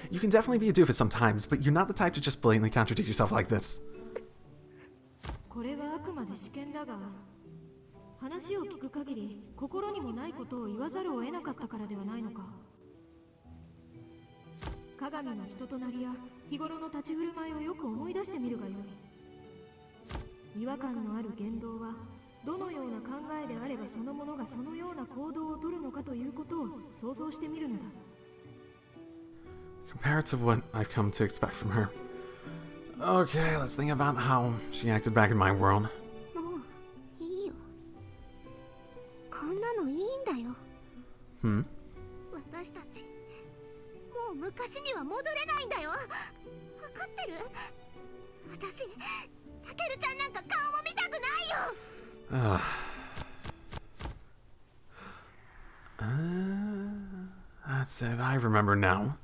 A: You can definitely be a doofus sometimes, but you're not the type to just blatantly contradict yourself like this.
B: これはあくまで試験だが、話を聞く限り心にもないことを言わざるを得なかったからではないのか。鏡の人となりや日頃の立ち振る舞いをよく思い出してみるがよい。違和感のある言動はどのような考えであればそのものがそのような行動をとるのかということを想像してみるのだ。
A: Compared to what I've come to expect from her. Okay, let's think about how she acted back in my world.
B: もういいよ。こんなのいいんだよ。私たちもう昔には戻れないんだよ。わかってる？私、タケルちゃんなんか顔も見たくないよ。
A: That's it. I remember now.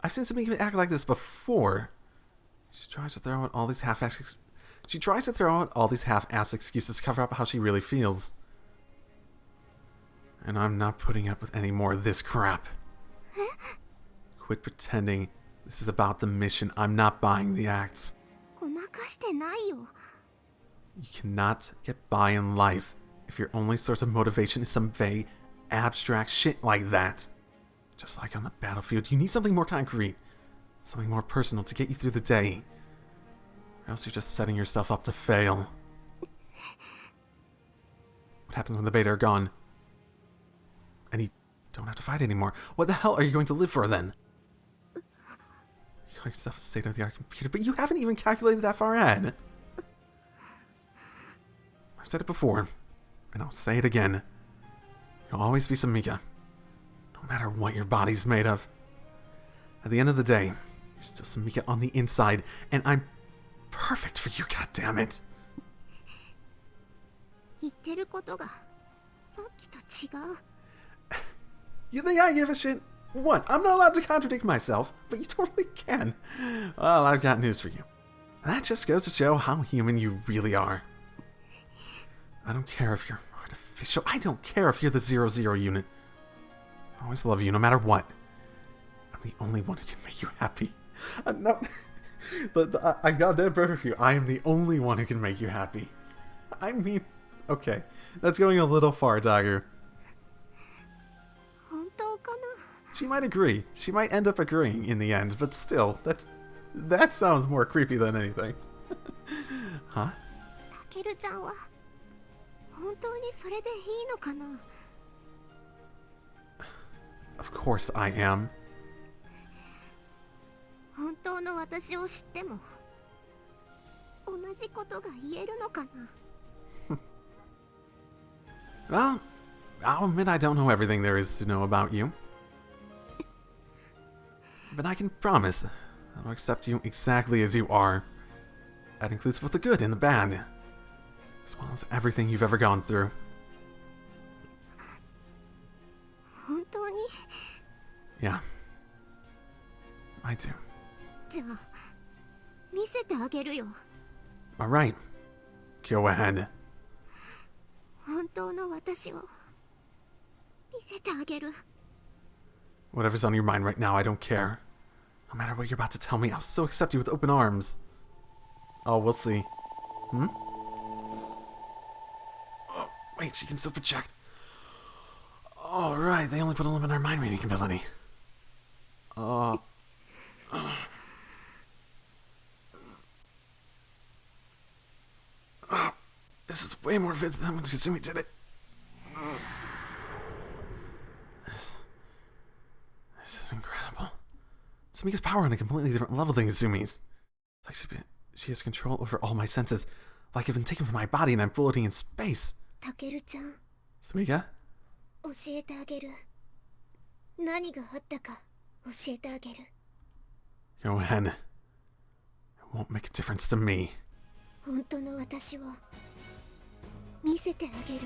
A: I've seen somebody act like this before. She tries to throw out all these half-assed excuses to cover up how she really feels. And I'm not putting up with any more of this crap. Quit pretending this is about the mission. I'm not buying the act. You cannot get by in life if your only source of motivation is some vague, abstract shit like that. Just like on the battlefield, you need something more concrete, something more personal to get you through the day. Or else you're just setting yourself up to fail. What happens when the beta are gone? And you don't have to fight anymore. What the hell are you going to live for then? You call yourself a state-of-the-art computer, but you haven't even calculated that far ahead. I've said it before, and I'll say it again. You'll always be Samika. No matter what your body's made of. At the end of the day, you're still Samika on the inside, and I'm perfect for you, goddammit. You think I give a shit? What? I'm not allowed to contradict myself, but you totally can. Well, I've got news for you. That just goes to show how human you really are. I don't care if you're artificial. I don't care if you're the 00 unit. I always love you no matter what. I'm the only one who can make you happy. No, I'm goddamn perfect for you. I am the only one who can make you happy. I mean, okay, that's going a little far, Dagger. She might agree. She might end up agreeing in the end, but still, that sounds more creepy than anything. Huh? Of course I am. Well, I'll admit I don't know everything there is to know about you. But I can promise I'll accept you exactly as you are. That includes both the good and the bad, as well as everything you've ever gone through.
B: 本当に
A: Yeah, I do.
B: じゃあ見せてあげるよ
A: Alright, go ahead.
B: 本当の私を見せてあげる
A: Whatever's on your mind right now, I don't care. No matter what you're about to tell me, I'll still accept you with open arms. Oh, we'll see. Hmm? Oh, wait, she can still project. Alright, they only put a limit on our mind reading ability. This is way more vivid than when Kazumi did it. This is incredible. Sumika's power on a completely different level than Kazumi's. It's like she has control over all my senses, like I've been taken from my body and I'm floating in space.
B: タケルちゃん
A: Sumika?
B: 教えてあげる何があったか教えてあげる
A: Go ahead. It won't make a difference to me.
B: 本当の私を見せてあげる